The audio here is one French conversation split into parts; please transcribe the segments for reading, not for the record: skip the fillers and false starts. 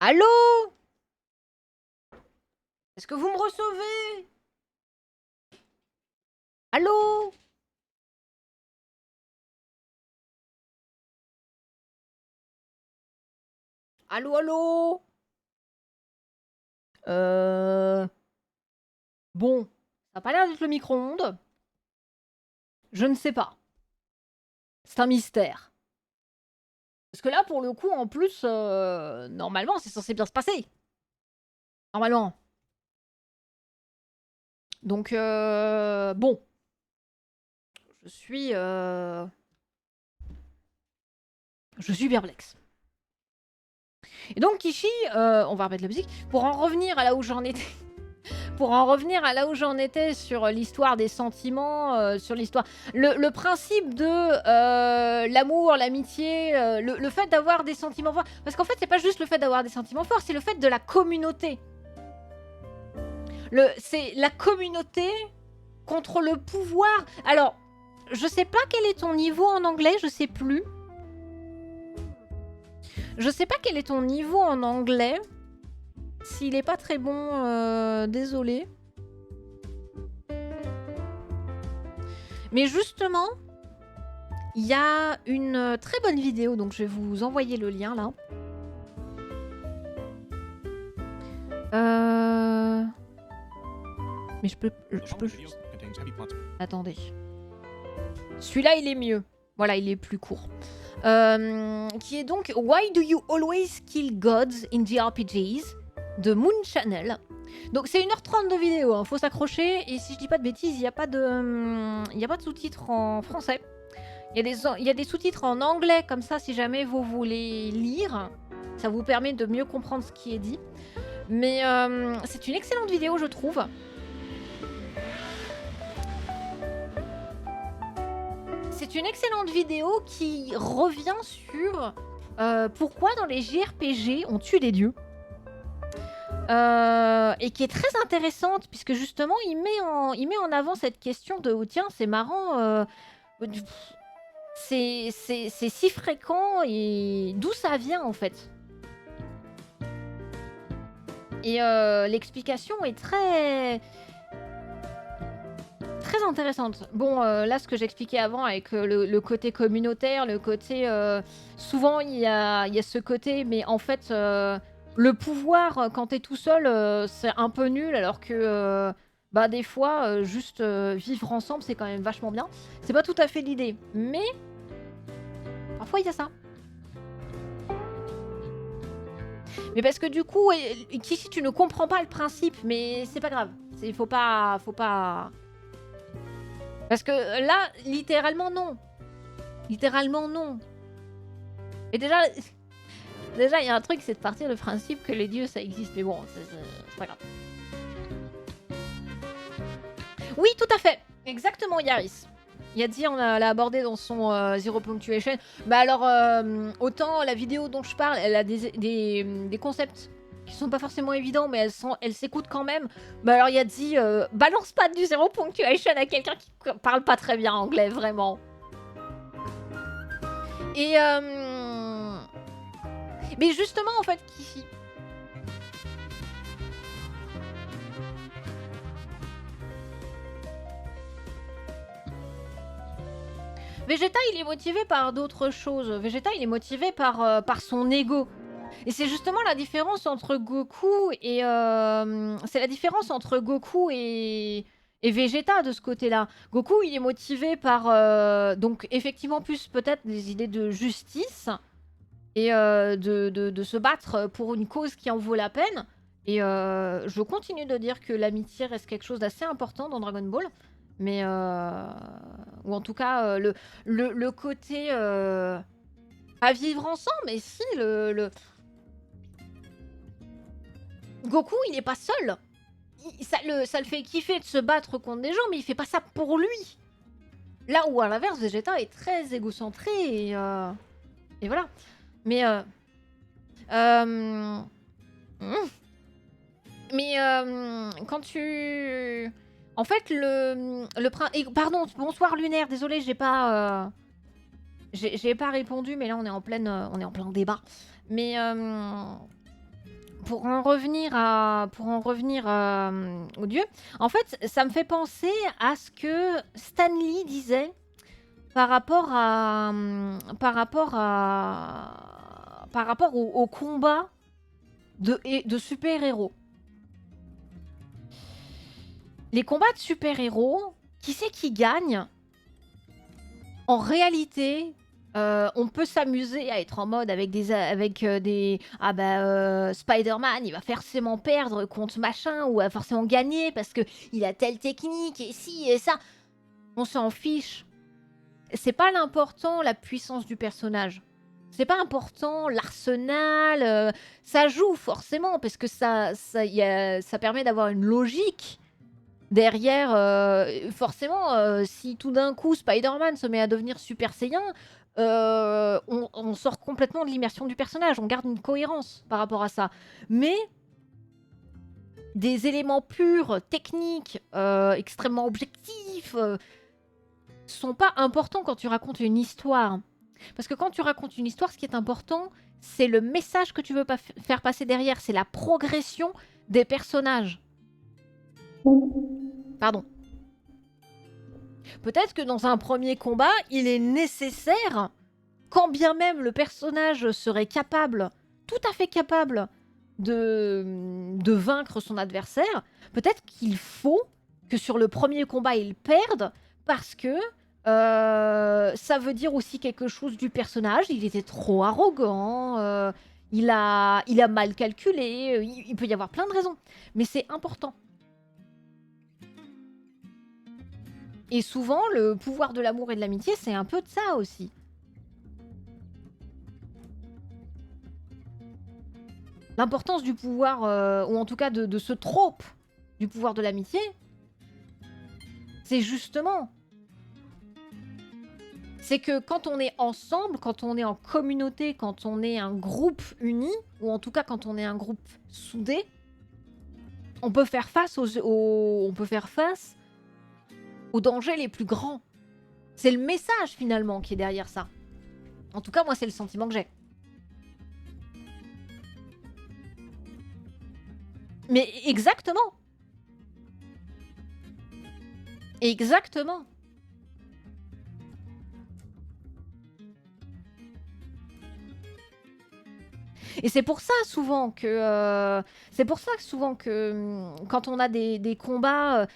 Allô? Est-ce que vous me recevez? Allô? Allô, allô? Bon, ça a pas l'air d'être le micro-ondes. Je ne sais pas. C'est un mystère. Parce que là, pour le coup, en plus, normalement, c'est censé bien se passer. Normalement. Donc, bon. Je suis... Je suis perplexe. Et donc, Kishi, on va remettre la musique. Pour en revenir à là où j'en étais... Pour en revenir à là où j'en étais sur l'histoire des sentiments, sur l'histoire... Le principe de l'amour, l'amitié, le fait d'avoir des sentiments forts. Parce qu'en fait, c'est pas juste le fait d'avoir des sentiments forts, c'est le fait de la communauté. C'est la communauté contre le pouvoir. Alors, je sais pas quel est ton niveau en anglais, je sais plus. Je sais pas quel est ton niveau en anglais. S'il est pas très bon, désolé. Mais justement, il y a une très bonne vidéo, donc je vais vous envoyer le lien là. Mais je peux juste... Attendez. Celui-là, il est mieux. Voilà, il est plus court. Qui est donc Why do you always kill gods in JRPGs de Moon Channel. Donc c'est 1h30 de vidéo, hein, faut s'accrocher. Et si je dis pas de bêtises, il n'y a pas de sous-titres en français. Il y a des sous-titres en anglais, comme ça, si jamais vous voulez lire. Ça vous permet de mieux comprendre ce qui est dit. Mais c'est une excellente vidéo, je trouve. C'est une excellente vidéo qui revient sur pourquoi dans les JRPG on tue des dieux. Et qui est très intéressante, puisque justement il met en avant cette question de tiens, c'est marrant, c'est si fréquent et d'où ça vient en fait. Et l'explication est très intéressante. Bon, là, ce que j'expliquais avant avec le côté communautaire, le côté... souvent, il y a ce côté, mais en fait, le pouvoir, quand t'es tout seul, c'est un peu nul, alors que... bah, des fois, juste vivre ensemble, c'est quand même vachement bien. C'est pas tout à fait l'idée, mais... Parfois, il y a ça. Mais parce que du coup, Kishi, tu ne comprends pas le principe, mais c'est pas grave. Faut pas... Parce que là, littéralement, non. Littéralement, non. Et déjà, il y a un truc, c'est de partir du principe que les dieux, ça existe. Mais bon, c'est pas grave. Oui, tout à fait. Exactement, Yaris. Yadzi, on l'a abordé dans son Zero Punctuation. Bah alors, autant la vidéo dont je parle, elle a des concepts qui sont pas forcément évidents, mais elle s'écoute quand même. Bah alors Yadzi, balance pas du Zero Punctuation à quelqu'un qui parle pas très bien anglais, vraiment. Et mais justement, en fait, Kishi... Vegeta, il est motivé par d'autres choses. Vegeta, il est motivé par son ego. Et c'est justement la différence entre Goku et... c'est la différence entre Goku et Vegeta de ce côté-là. Goku, il est motivé par... donc, effectivement, plus peut-être des idées de justice et de se battre pour une cause qui en vaut la peine. Et je continue de dire que l'amitié reste quelque chose d'assez important dans Dragon Ball. Mais... ou en tout cas, le côté... à vivre ensemble, mais si, Goku, il est pas seul. Ça le fait kiffer de se battre contre des gens, mais il fait pas ça pour lui. Là où, à l'inverse, Vegeta est très égocentré et voilà. Mais... mais quand tu... En fait, pardon, bonsoir Lunaire, désolé, j'ai pas répondu, mais là on est en plein débat. Mais pour en revenir au dieu, en fait, ça me fait penser à ce que Stan Lee disait par rapport à, par rapport au combat de super-héros. Les combats de super-héros, qui c'est qui gagne? En réalité, on peut s'amuser à être en mode avec des Spider-Man, il va forcément perdre contre machin ou va forcément gagner parce que il a telle technique et ci et ça. On s'en fiche. C'est pas l'important la puissance du personnage. C'est pas important l'arsenal. Ça joue forcément parce que ça permet d'avoir une logique. Derrière, forcément, si tout d'un coup Spider-Man se met à devenir Super Saiyan, on sort complètement de l'immersion du personnage. On garde une cohérence par rapport à ça. Mais des éléments purs, techniques, extrêmement objectifs, sont pas importants quand tu racontes une histoire. Parce que quand tu racontes une histoire, ce qui est important, c'est le message que tu veux faire passer derrière. C'est la progression des personnages. Pardon. Peut-être que dans un premier combat, il est nécessaire, quand bien même le personnage serait capable, tout à fait capable, de vaincre son adversaire, peut-être qu'il faut que sur le premier combat, il perde, parce que ça veut dire aussi quelque chose du personnage. Il était trop arrogant, il a mal calculé, il peut y avoir plein de raisons. Mais c'est important. Et souvent, le pouvoir de l'amour et de l'amitié, c'est un peu de ça aussi. L'importance du pouvoir, ou en tout cas de ce trope du pouvoir de l'amitié, c'est justement... C'est que quand on est ensemble, quand on est en communauté, quand on est un groupe uni, ou en tout cas quand on est un groupe soudé, on peut faire face on peut faire face aux dangers les plus grands. C'est le message finalement qui est derrière ça. En tout cas, moi, c'est le sentiment que j'ai. Mais exactement. Exactement. Et c'est pour ça souvent que quand on a des combats,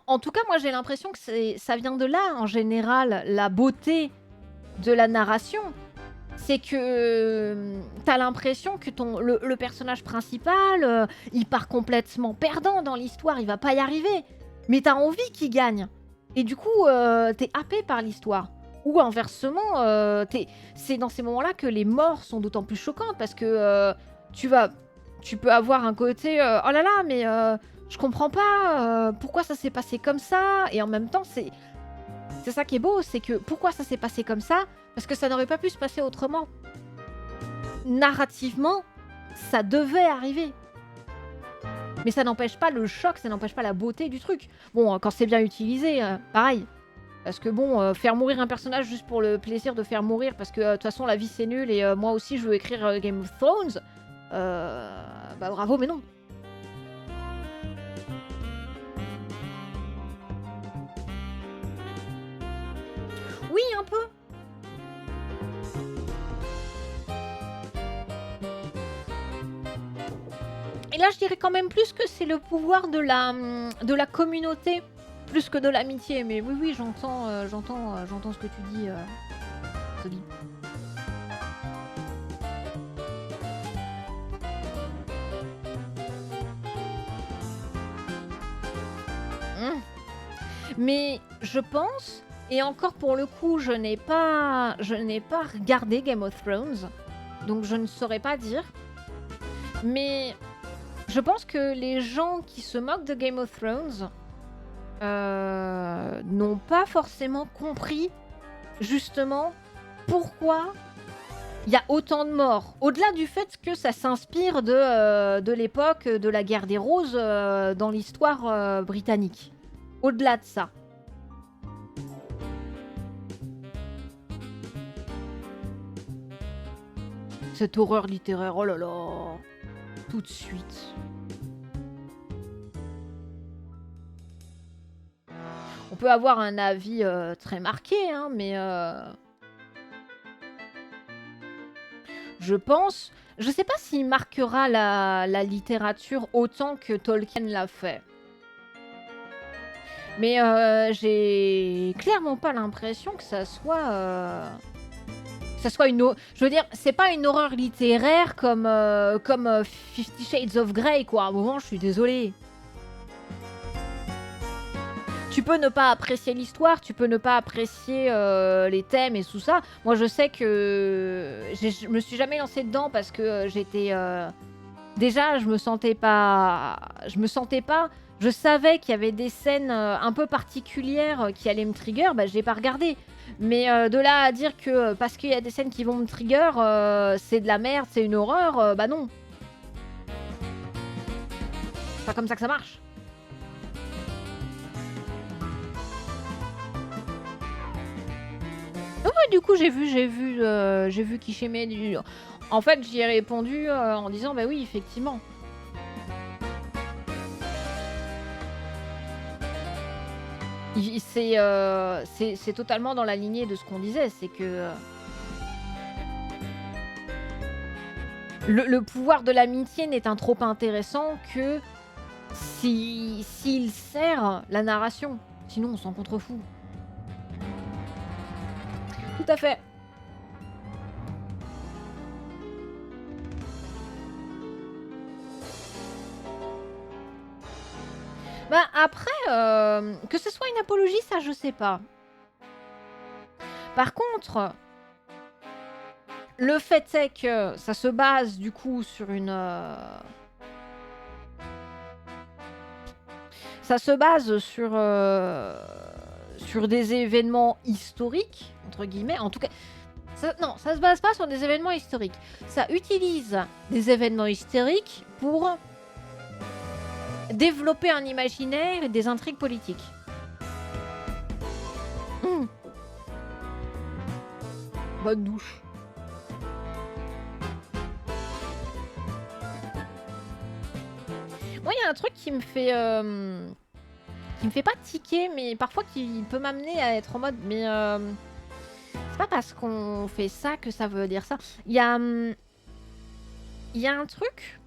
en tout cas moi j'ai l'impression que ça vient de là en général, la beauté de la narration. C'est que t'as l'impression que le personnage principal, il part complètement perdant dans l'histoire, il va pas y arriver. Mais t'as envie qu'il gagne. Et du coup, t'es happé par l'histoire. Ou inversement, c'est dans ces moments-là que les morts sont d'autant plus choquantes parce que tu peux avoir un côté oh là là, mais je comprends pas pourquoi ça s'est passé comme ça. Et en même temps, c'est ça qui est beau, c'est que pourquoi ça s'est passé comme ça? Parce que ça n'aurait pas pu se passer autrement. Narrativement, ça devait arriver. Mais ça n'empêche pas le choc, ça n'empêche pas la beauté du truc. Bon, quand c'est bien utilisé, pareil. Parce que bon, faire mourir un personnage juste pour le plaisir de faire mourir, parce que de toute façon la vie c'est nul et moi aussi je veux écrire Game of Thrones, bah bravo mais non. Oui, un peu. Et là je dirais quand même plus que c'est le pouvoir de la communauté, plus que de l'amitié. Mais oui, oui, j'entends ce que tu dis, Toby. Mais je pense, et encore pour le coup, je n'ai pas regardé Game of Thrones, donc je ne saurais pas dire. Mais je pense que les gens qui se moquent de Game of Thrones n'ont pas forcément compris justement pourquoi il y a autant de morts. Au-delà du fait que ça s'inspire de l'époque de la guerre des roses dans l'histoire britannique. Au-delà de ça. Cette horreur littéraire, oh là là. Tout de suite. On peut avoir un avis très marqué, hein, mais je pense... Je sais pas s'il marquera la littérature autant que Tolkien l'a fait. Mais j'ai clairement pas l'impression que ça soit... Je veux dire, c'est pas une horreur littéraire comme, Fifty Shades of Grey, quoi. À un moment, je suis désolée. Tu peux ne pas apprécier l'histoire, tu peux ne pas apprécier les thèmes et tout ça. Moi, je sais que je me suis jamais lancée dedans parce que j'étais... Déjà, je me sentais pas... Je savais qu'il y avait des scènes un peu particulières qui allaient me trigger, bah j'ai pas regardé. Mais de là à dire que parce qu'il y a des scènes qui vont me trigger, c'est de la merde, c'est une horreur, bah non. C'est pas comme ça que ça marche. Ouais, du coup, j'ai vu Kishémé du... En fait, j'y ai répondu en disant, bah oui, effectivement. C'est totalement dans la lignée de ce qu'on disait, c'est que le pouvoir de l'amitié n'est un trop intéressant que s'il sert la narration. Sinon, on s'en contrefout. Tout à fait. Bah après, que ce soit une apologie, ça je sais pas. Par contre, le fait est que ça se base du coup sur une... Ça se base sur des événements historiques, entre guillemets. En tout cas, non, ça se base pas sur des événements historiques. Ça utilise des événements historiques pour développer un imaginaire et des intrigues politiques. Bonne douche. Moi, il y a un truc qui me fait pas tiquer, mais parfois qui peut m'amener à être en mode, mais c'est pas parce qu'on fait ça que ça veut dire ça. Il y a un truc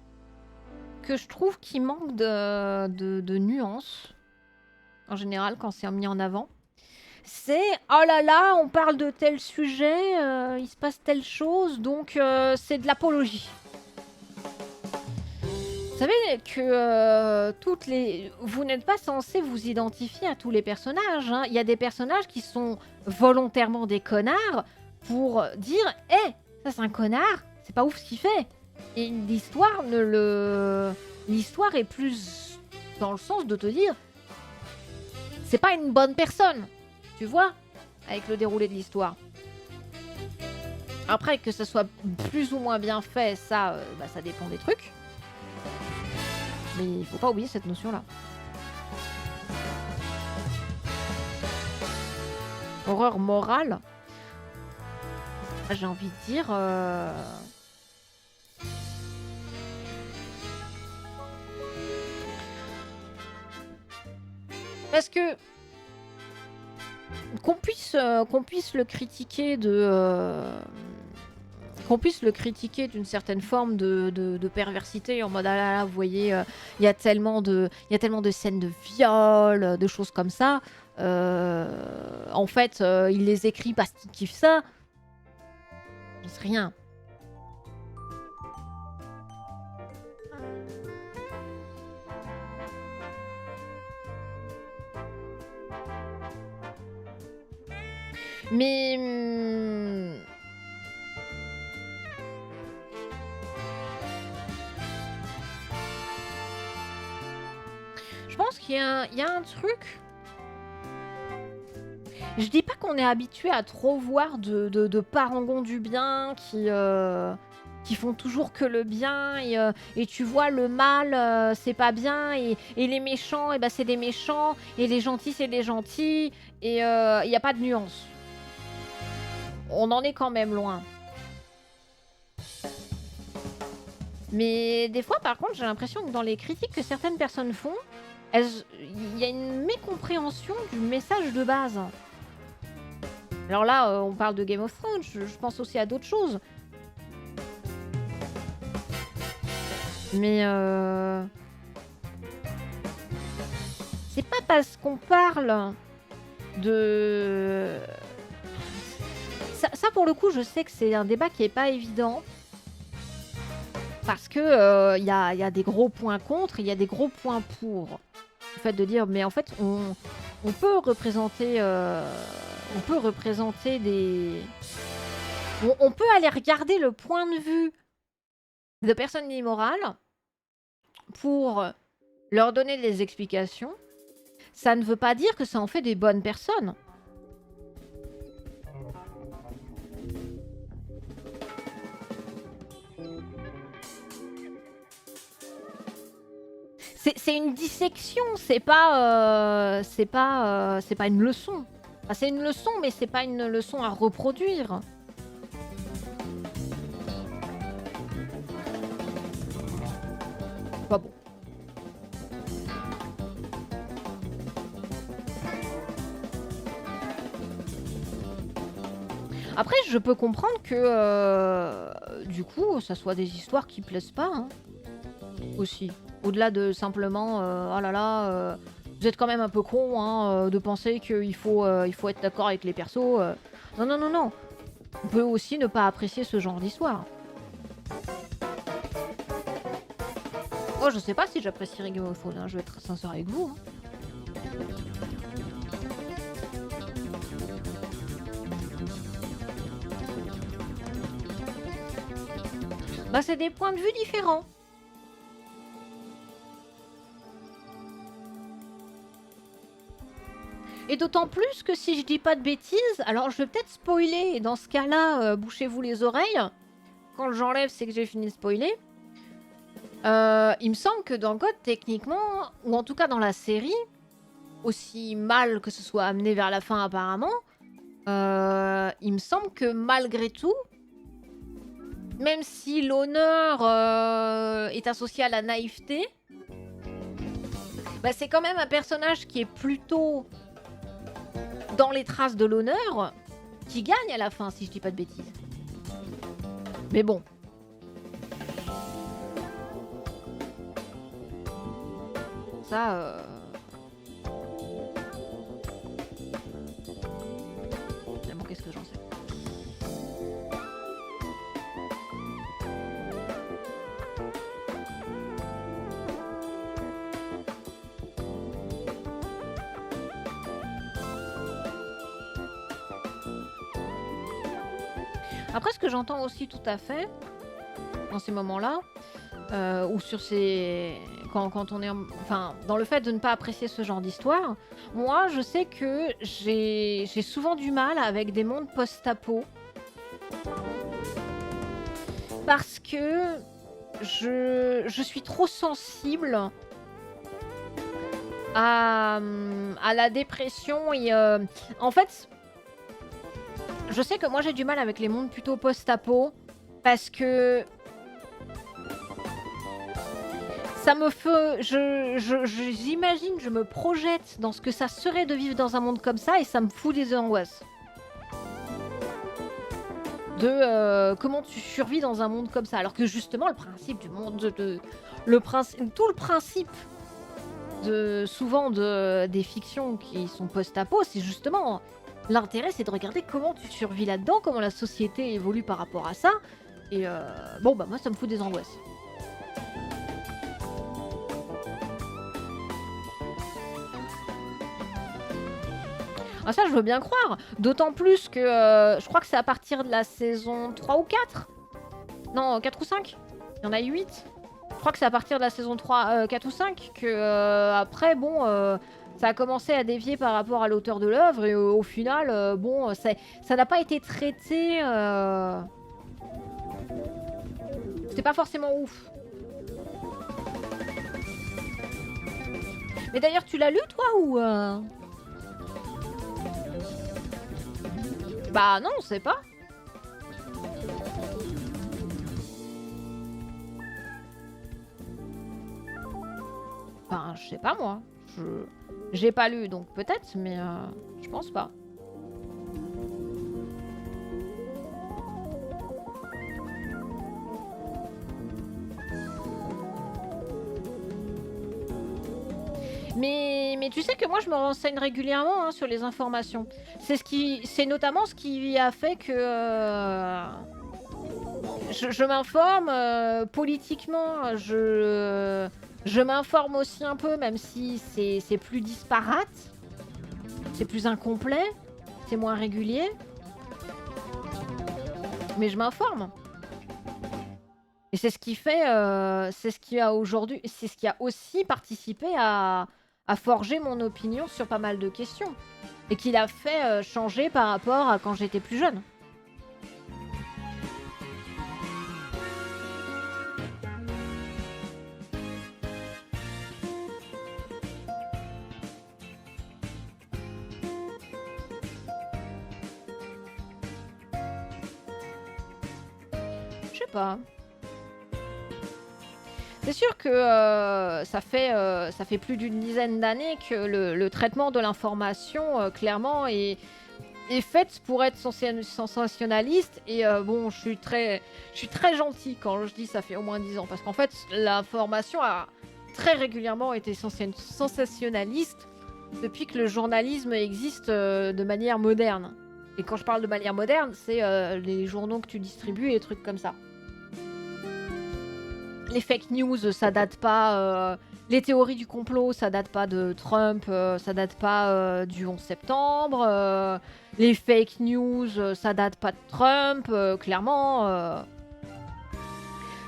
que je trouve qui manque de nuances, en général, quand c'est mis en avant. C'est « Oh là là, on parle de tel sujet, il se passe telle chose, donc c'est de l'apologie. » Vous savez que vous n'êtes pas censé vous identifier à tous les personnages. Hein. Il y a des personnages qui sont volontairement des connards pour dire « Eh, ça c'est un connard, c'est pas ouf ce qu'il fait. » Et l'histoire L'histoire est plus dans le sens de te dire « C'est pas une bonne personne. » Tu vois, avec le déroulé de l'histoire. Après, que ça soit plus ou moins bien fait, ça dépend des trucs. Mais il faut pas oublier cette notion-là. Horreur morale. J'ai envie de dire... Parce que... Qu'on puisse le critiquer qu'on puisse le critiquer d'une certaine forme de perversité en mode ah là là, vous voyez, il y a tellement de scènes de viol, de choses comme ça. En fait, il les écrit parce qu'il kiffe ça. C'est rien. Mais je pense qu'il y a un truc. Je dis pas qu'on est habitué à trop voir de parangons du bien qui font toujours que le bien et tu vois le mal c'est pas bien et les méchants et c'est des méchants et les gentils c'est des gentils et il n'y a pas de nuance. On en est quand même loin. Mais des fois, par contre, j'ai l'impression que dans les critiques que certaines personnes font, il y a une mécompréhension du message de base. Alors là, on parle de Game of Thrones, je pense aussi à d'autres choses. Mais c'est pas parce qu'on parle de... Ça, pour le coup, je sais que c'est un débat qui est pas évident. Parce que y a des gros points contre, il y a des gros points pour. Le fait de dire, mais en fait, on peut représenter des... On peut aller regarder le point de vue de personnes immorales pour leur donner des explications. Ça ne veut pas dire que ça en fait des bonnes personnes. C'est une dissection, c'est pas une leçon. Enfin, c'est une leçon, mais c'est pas une leçon à reproduire. Pas bon. Après, je peux comprendre que du coup, ça soit des histoires qui plaisent pas, hein, aussi. Au-delà de simplement, oh là là, vous êtes quand même un peu con, hein, de penser qu'il faut être d'accord avec les persos. Non, non, non, non. On peut aussi ne pas apprécier ce genre d'histoire. Oh, je sais pas si j'apprécierais Game of Thrones, hein, je vais être sincère avec vous. Hein. Bah, c'est des points de vue différents. Et d'autant plus que si je dis pas de bêtises, alors je vais peut-être spoiler, et dans ce cas-là, bouchez-vous les oreilles. Quand j'enlève, c'est que j'ai fini de spoiler. Il me semble que dans God, techniquement, ou en tout cas dans la série, aussi mal que ce soit amené vers la fin apparemment, il me semble que malgré tout, même si l'honneur est associé à la naïveté, bah, c'est quand même un personnage qui est plutôt dans les traces de l'honneur qui gagne à la fin, si je dis pas de bêtises. Mais bon. Ça, bon, qu'est-ce que j'en sais? Après, ce que j'entends aussi tout à fait dans ces moments-là, ou sur ces... Quand on est... Enfin, dans le fait de ne pas apprécier ce genre d'histoire, moi, je sais que j'ai souvent du mal avec des mondes post-apo. Parce que je suis trop sensible à la dépression et... en fait... Je sais que moi j'ai du mal avec les mondes plutôt post-apo parce que ça me fait... J'imagine, je me projette dans ce que ça serait de vivre dans un monde comme ça et ça me fout des angoisses. De comment tu survis dans un monde comme ça. Alors que justement le principe du monde... tout le principe souvent des fictions qui sont post-apo, c'est justement... L'intérêt, c'est de regarder comment tu survis là-dedans, comment la société évolue par rapport à ça. Et bon, bah moi, ça me fout des angoisses. Ah ça, je veux bien croire. D'autant plus que je crois que c'est à partir de la saison 3 ou 4. Non, 4 ou 5. Il y en a 8. Je crois que c'est à partir de la saison 3, 4 ou 5 que après, bon... ça a commencé à dévier par rapport à l'auteur de l'œuvre et au final, bon, ça n'a pas été traité... C'était pas forcément ouf. Mais d'ailleurs, tu l'as lu, toi, ou... Bah non, on sait pas. Enfin, je sais pas moi. J'ai pas lu, donc peut-être, mais je pense pas. Mais tu sais que moi je me renseigne régulièrement hein, sur les informations. C'est notamment ce qui a fait que je m'informe politiquement. Je m'informe aussi un peu, même si c'est plus disparate, c'est plus incomplet, c'est moins régulier. Mais je m'informe. Et c'est ce qui fait, c'est ce qui a aujourd'hui, c'est ce qui a aussi participé à forger mon opinion sur pas mal de questions. Et qui l'a fait changer par rapport à quand j'étais plus jeune. Je sais pas. C'est sûr que ça fait plus d'une dizaine d'années que le traitement de l'information, clairement, est faite pour être sensationnaliste. Et bon, je suis très gentil quand je dis ça fait au moins 10 ans. Parce qu'en fait, l'information a très régulièrement été sensationnaliste depuis que le journalisme existe de manière moderne. Et quand je parle de manière moderne, c'est les journaux que tu distribues et des trucs comme ça. Les fake news, ça date pas. Les théories du complot, ça date pas de Trump, ça date pas du 11 septembre. Les fake news, ça date pas de Trump, clairement.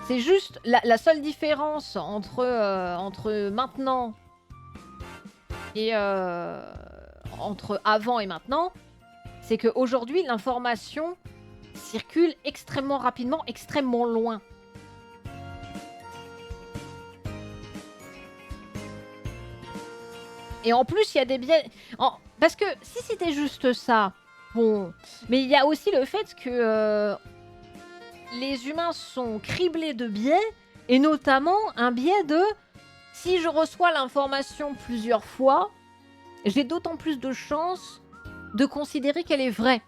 C'est juste la seule différence entre maintenant et entre avant et maintenant, c'est qu'aujourd'hui, l'information circule extrêmement rapidement, extrêmement loin. Et en plus, il y a des biais... Parce que si c'était juste ça, bon... Mais il y a aussi le fait que les humains sont criblés de biais, et notamment un biais de... Si je reçois l'information plusieurs fois, j'ai d'autant plus de chances de considérer qu'elle est vraie.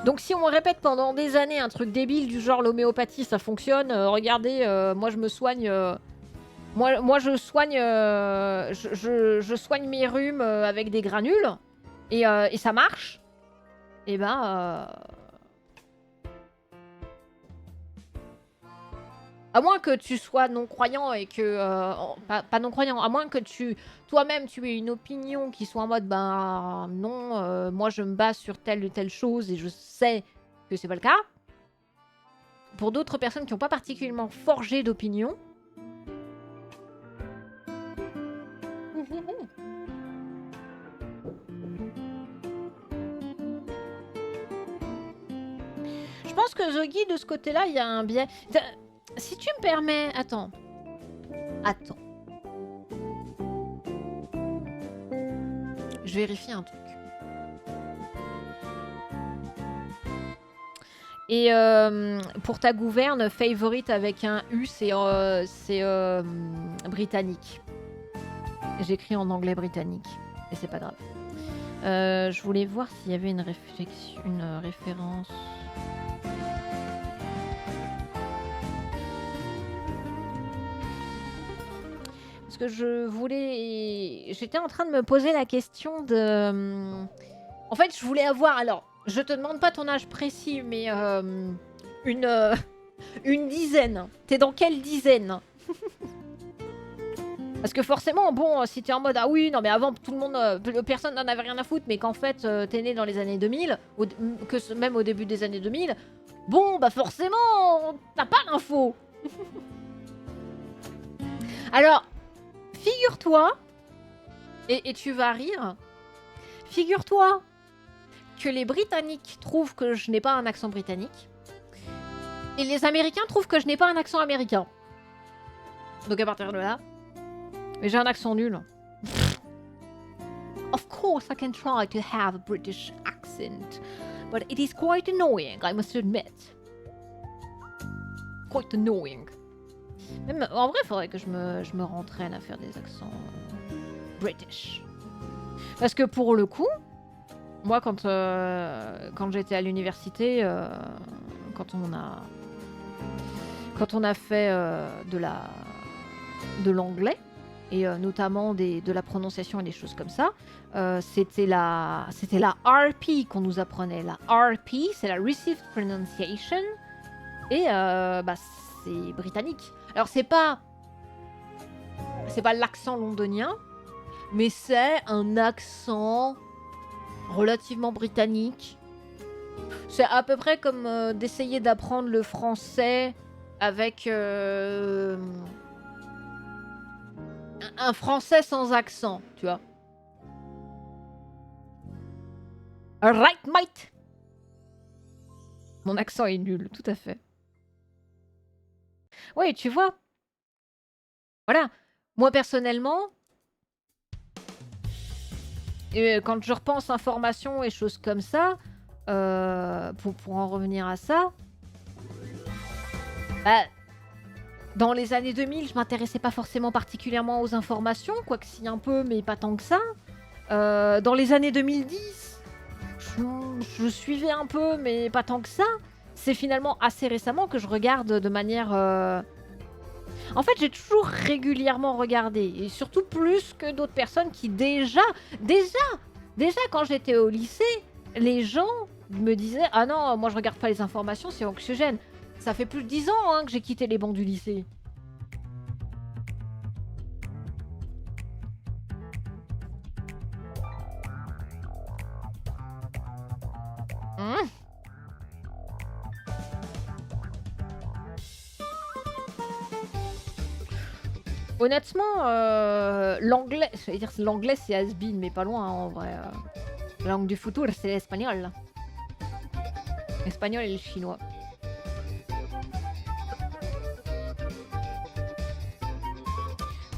Donc si on me répète pendant des années un truc débile du genre l'homéopathie ça fonctionne, regardez, moi je me soigne, moi je soigne, je soigne mes rhumes avec des granules et ça marche, et ben à moins que tu sois non-croyant et que... pas non-croyant, à moins que toi-même tu aies une opinion qui soit en mode ben non, moi je me base sur telle ou telle chose et je sais que c'est pas le cas. Pour d'autres personnes qui n'ont pas particulièrement forgé d'opinion. Je pense que Zogi, de ce côté-là, il y a un biais... Si tu me permets... Attends. Je vérifie un truc. Et pour ta gouverne, favorite avec un U, c'est britannique. J'écris en anglais britannique. Et c'est pas grave. Je voulais voir s'il y avait une référence... Que j'étais en train de me poser la question de... En fait, je voulais avoir... Alors, je te demande pas ton âge précis, mais une dizaine. T'es dans quelle dizaine? Parce que forcément, bon, si t'es en mode... Ah oui, non mais avant, tout le monde... personne n'en avait rien à foutre, mais qu'en fait, t'es né dans les années 2000, même au début des années 2000, bon, bah forcément, t'as pas l'info. Alors... Figure-toi, et tu vas rire, figure-toi que les Britanniques trouvent que je n'ai pas un accent britannique, et les Américains trouvent que je n'ai pas un accent américain. Donc à partir de là, mais j'ai un accent nul. Of course I can try to have a British accent, but it is quite annoying, I must admit. quite annoying. Même, en vrai, il faudrait que je me rentraîne à faire des accents British. Parce que pour le coup, moi, quand j'étais à l'université, quand on a fait de l'anglais, et notamment de la prononciation et des choses comme ça, c'était la RP qu'on nous apprenait. La RP, c'est la Received Pronunciation, et c'est britannique. Alors c'est pas l'accent londonien, mais c'est un accent relativement britannique. C'est à peu près comme d'essayer d'apprendre le français avec un français sans accent, tu vois. Right, mate. Mon accent est nul, tout à fait. Oui, tu vois. Voilà. Moi, personnellement, quand je repense information et choses comme ça, pour en revenir à ça, dans les années 2000, je m'intéressais pas forcément particulièrement aux informations, quoique si un peu, mais pas tant que ça. Dans les années 2010, je suivais un peu, mais pas tant que ça. C'est finalement assez récemment que je regarde de manière... En fait, j'ai toujours régulièrement regardé, et surtout plus que d'autres personnes qui déjà quand j'étais au lycée, les gens me disaient « Ah non, moi je regarde pas les informations, c'est anxiogène ». Ça fait plus de 10 ans que j'ai quitté les bancs du lycée. Honnêtement, l'anglais, je vais dire l'anglais c'est has-been, mais pas loin en vrai. La langue du futur c'est l'espagnol. L'espagnol et le chinois.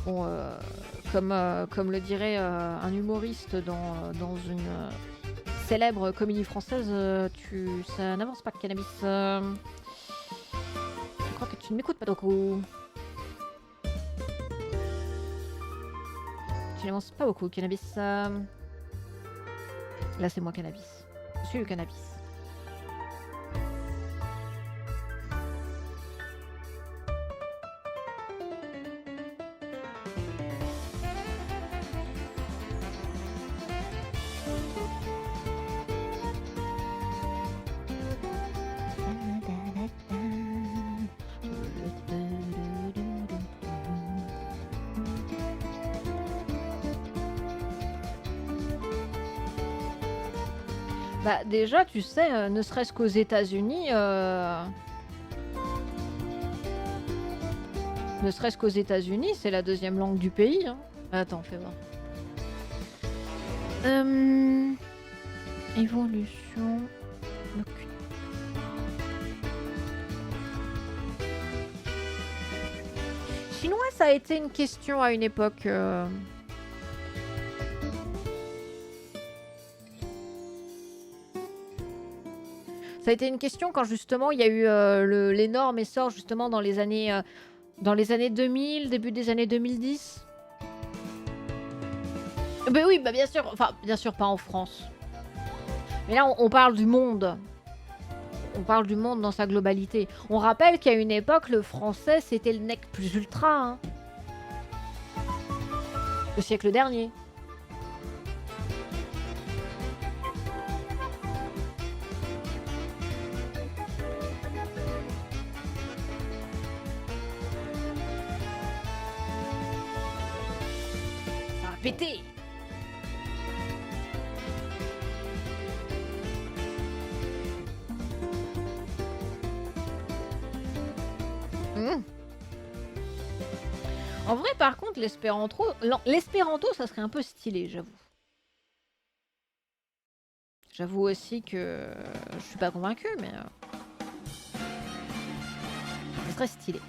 Bon, comme le dirait un humoriste dans une célèbre comédie française, ça n'avance pas, cannabis. Je crois que tu ne m'écoutes pas beaucoup. Tu n'avances pas beaucoup, cannabis. Là, c'est moi, cannabis. Je suis le cannabis. Bah déjà, tu sais, ne serait-ce qu'aux États-Unis, c'est la deuxième langue du pays. Hein. Attends, fais voir. Évolution. Chinois, ça a été une question à une époque. Ça a été une question quand justement il y a eu l'énorme essor justement dans les années 2000, début des années 2010. Ben oui, bah bien sûr, enfin bien sûr pas en France. Mais là on parle du monde. On parle du monde dans sa globalité. On rappelle qu'à une époque le français c'était le nec plus ultra. Hein. Le siècle dernier. Pété. En vrai, par contre, l'espéranto, ça serait un peu stylé, j'avoue. J'avoue aussi que je suis pas convaincue, mais ça serait stylé.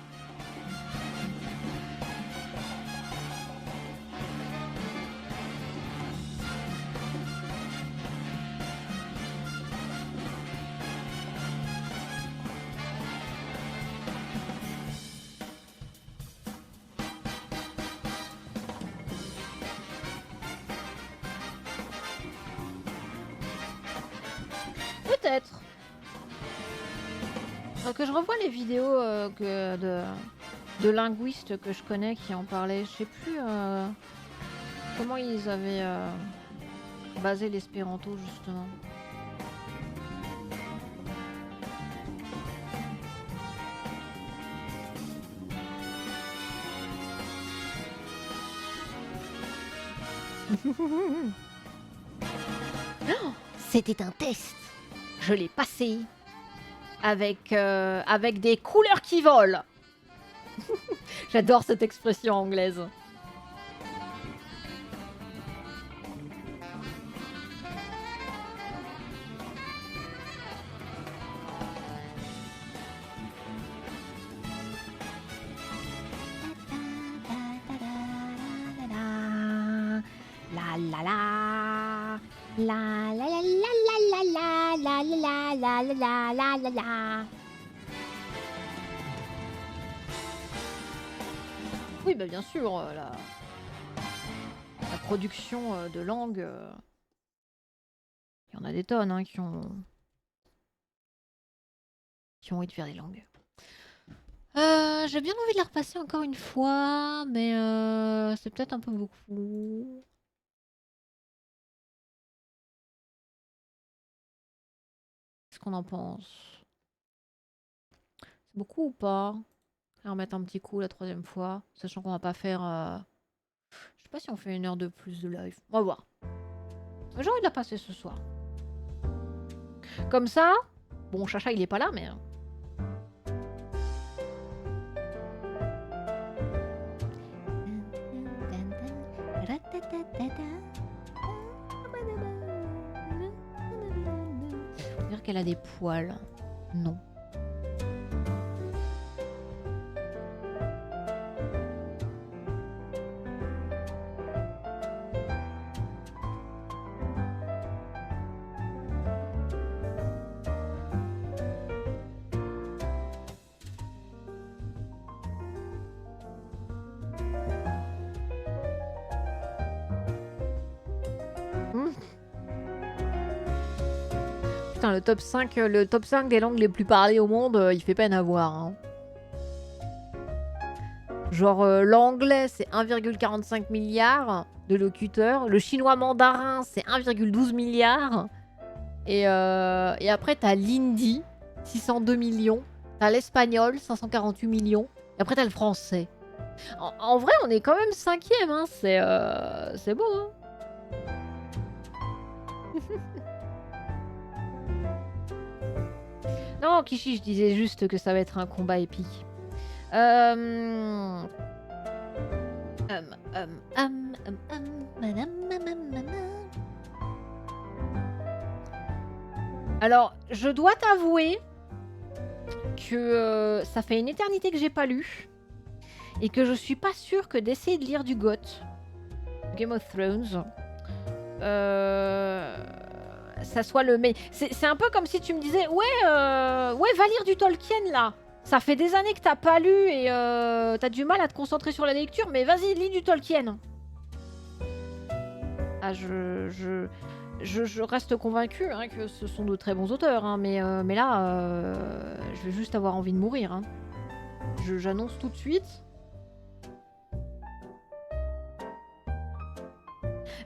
Peut-être. Que je revois les vidéos de linguistes que je connais qui en parlaient. Je sais plus comment ils avaient basé l'espéranto justement. C'était un test. Je l'ai passé avec des couleurs qui volent. J'adore cette expression anglaise. La la la. La la la la la la la la la la la la la. Oui, bah bien sûr, la production de langue, il y en a des tonnes hein, qui ont envie de faire des langues. J'ai bien envie de la repasser encore une fois, mais c'est peut-être un peu beaucoup. Qu'est-ce qu'on en pense? C'est beaucoup ou pas? On va remettre un petit coup la troisième fois, sachant qu'on va pas faire... Je sais pas si on fait 1 heure de plus de live. On va voir. J'ai envie de la passer ce soir. Comme ça, bon, Chacha il est pas là, mais... On dirait qu'elle a des poils. Non. Putain, le top 5 des langues les plus parlées au monde, il fait peine à voir. Hein. Genre, l'anglais, c'est 1,45 milliard de locuteurs. Le chinois mandarin, c'est 1,12 milliard. Et après, t'as l'hindi, 602 millions. T'as l'espagnol, 548 millions. Et après, t'as le français. En vrai, on est quand même 5e. Hein. C'est beau. Hein. Non, Kishi, je disais juste que ça va être un combat épique. Alors, je dois t'avouer que ça fait une éternité que j'ai pas lu et que je suis pas sûre que d'essayer de lire du GOT, Game of Thrones, ça soit le meilleur. C'est un peu comme si tu me disais ouais, va lire du Tolkien là. Ça fait des années que t'as pas lu et t'as du mal à te concentrer sur la lecture, mais vas-y, lis du Tolkien. Ah, je reste convaincue hein, que ce sont de très bons auteurs, hein, mais là, je vais juste avoir envie de mourir. Hein. J'annonce tout de suite.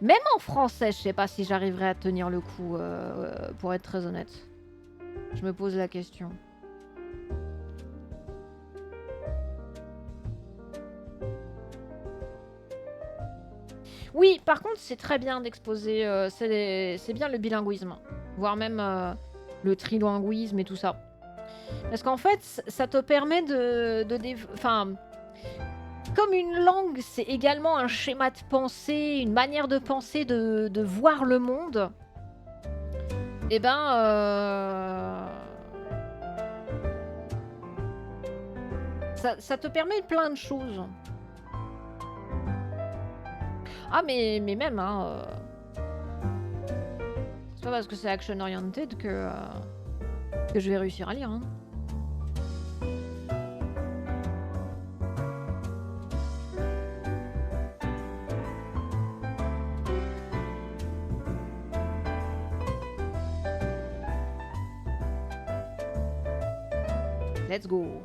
Même en français, je sais pas si j'arriverai à tenir le coup, pour être très honnête. Je me pose la question. Oui, par contre, c'est très bien d'exposer, c'est bien le bilinguisme, voire même le trilinguisme et tout ça. Parce qu'en fait, ça te permet enfin, comme une langue, c'est également un schéma de pensée, une manière de penser, de voir le monde. Eh ben, ça te permet plein de choses. Ah, mais même, hein, c'est pas parce que c'est action oriented que je vais réussir à lire. Hein. Let's go.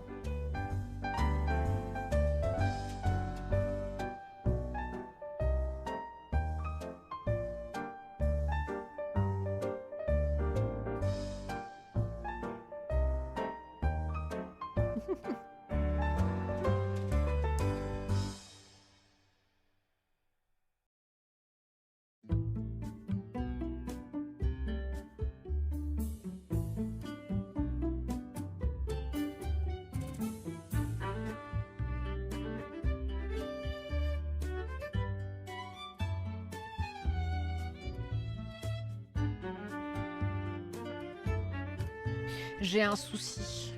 J'ai un souci.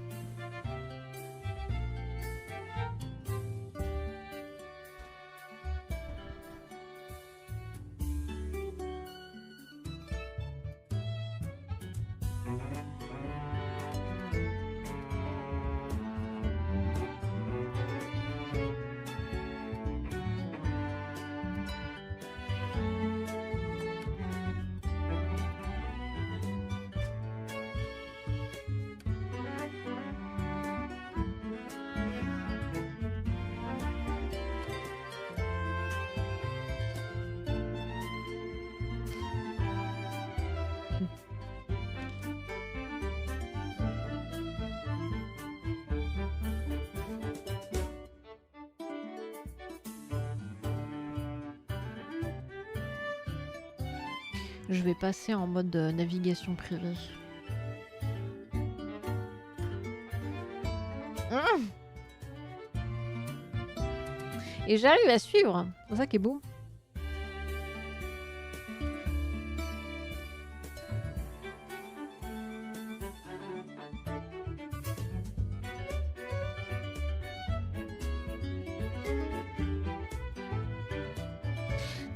Je vais passer en mode navigation privée. Et j'arrive à suivre. C'est ça qui est beau.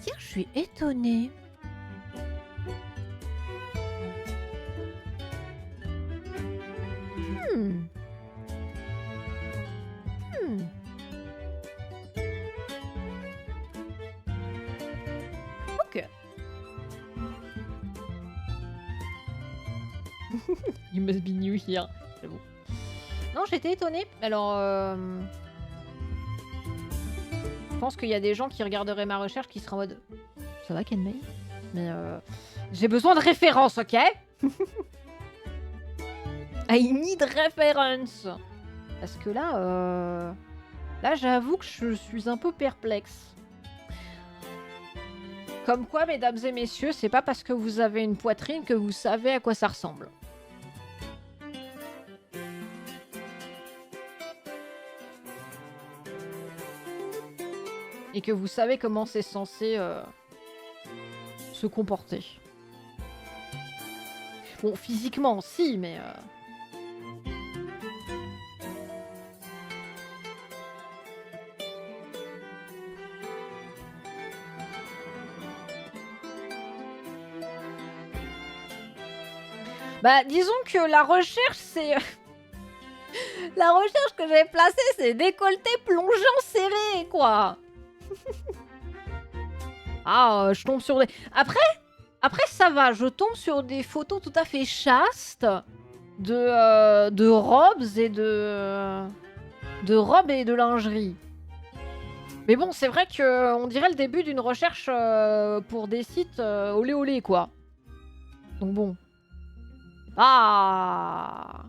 Tiens, je suis étonnée. Ok. You must be new here. J'avoue. Non, j'étais étonnée. Alors, je pense qu'il y a des gens qui regarderaient ma recherche qui seraient en mode ça va, Kenmei? Mais j'ai besoin de références, ok? I need reference. Parce que là, là, j'avoue que je suis un peu perplexe. Comme quoi, mesdames et messieurs, c'est pas parce que vous avez une poitrine que vous savez à quoi ça ressemble. Et que vous savez comment c'est censé se comporter. Bon, physiquement, si, mais... Bah, disons que la recherche, c'est... La recherche que j'ai placée, c'est décolleté plongeant serré, quoi. Ah, je tombe sur des... Après, ça va, je tombe sur des photos tout à fait chastes de robes et de robes et de lingerie. Mais bon, c'est vrai qu'on dirait le début d'une recherche pour des sites olé olé, quoi. Donc bon. Ah,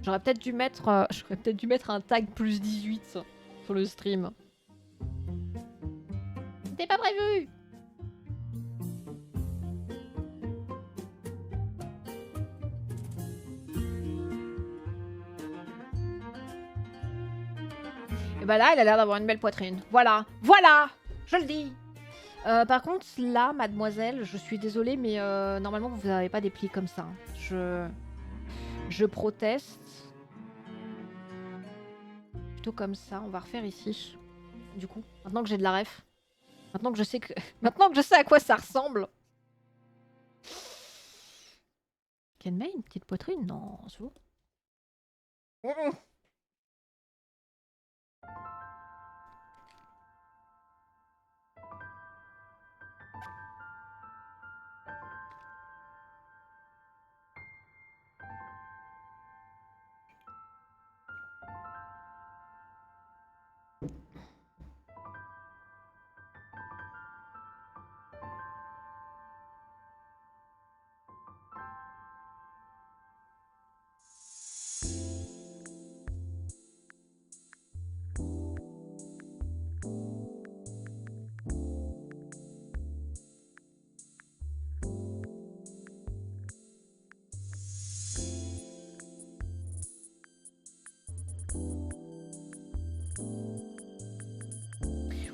j'aurais peut-être dû mettre un tag plus 18 sur le stream. C'était pas prévu. Et bah là, elle a l'air d'avoir une belle poitrine. Voilà, voilà, je le dis. Par contre, là, mademoiselle, je suis désolée, mais normalement, vous n'avez pas des plis comme ça. Je proteste. Plutôt comme ça, on va refaire ici. Du coup, maintenant que j'ai de la ref. Maintenant que je sais à quoi ça ressemble. Kenmei, une petite poitrine? Non, c'est bon.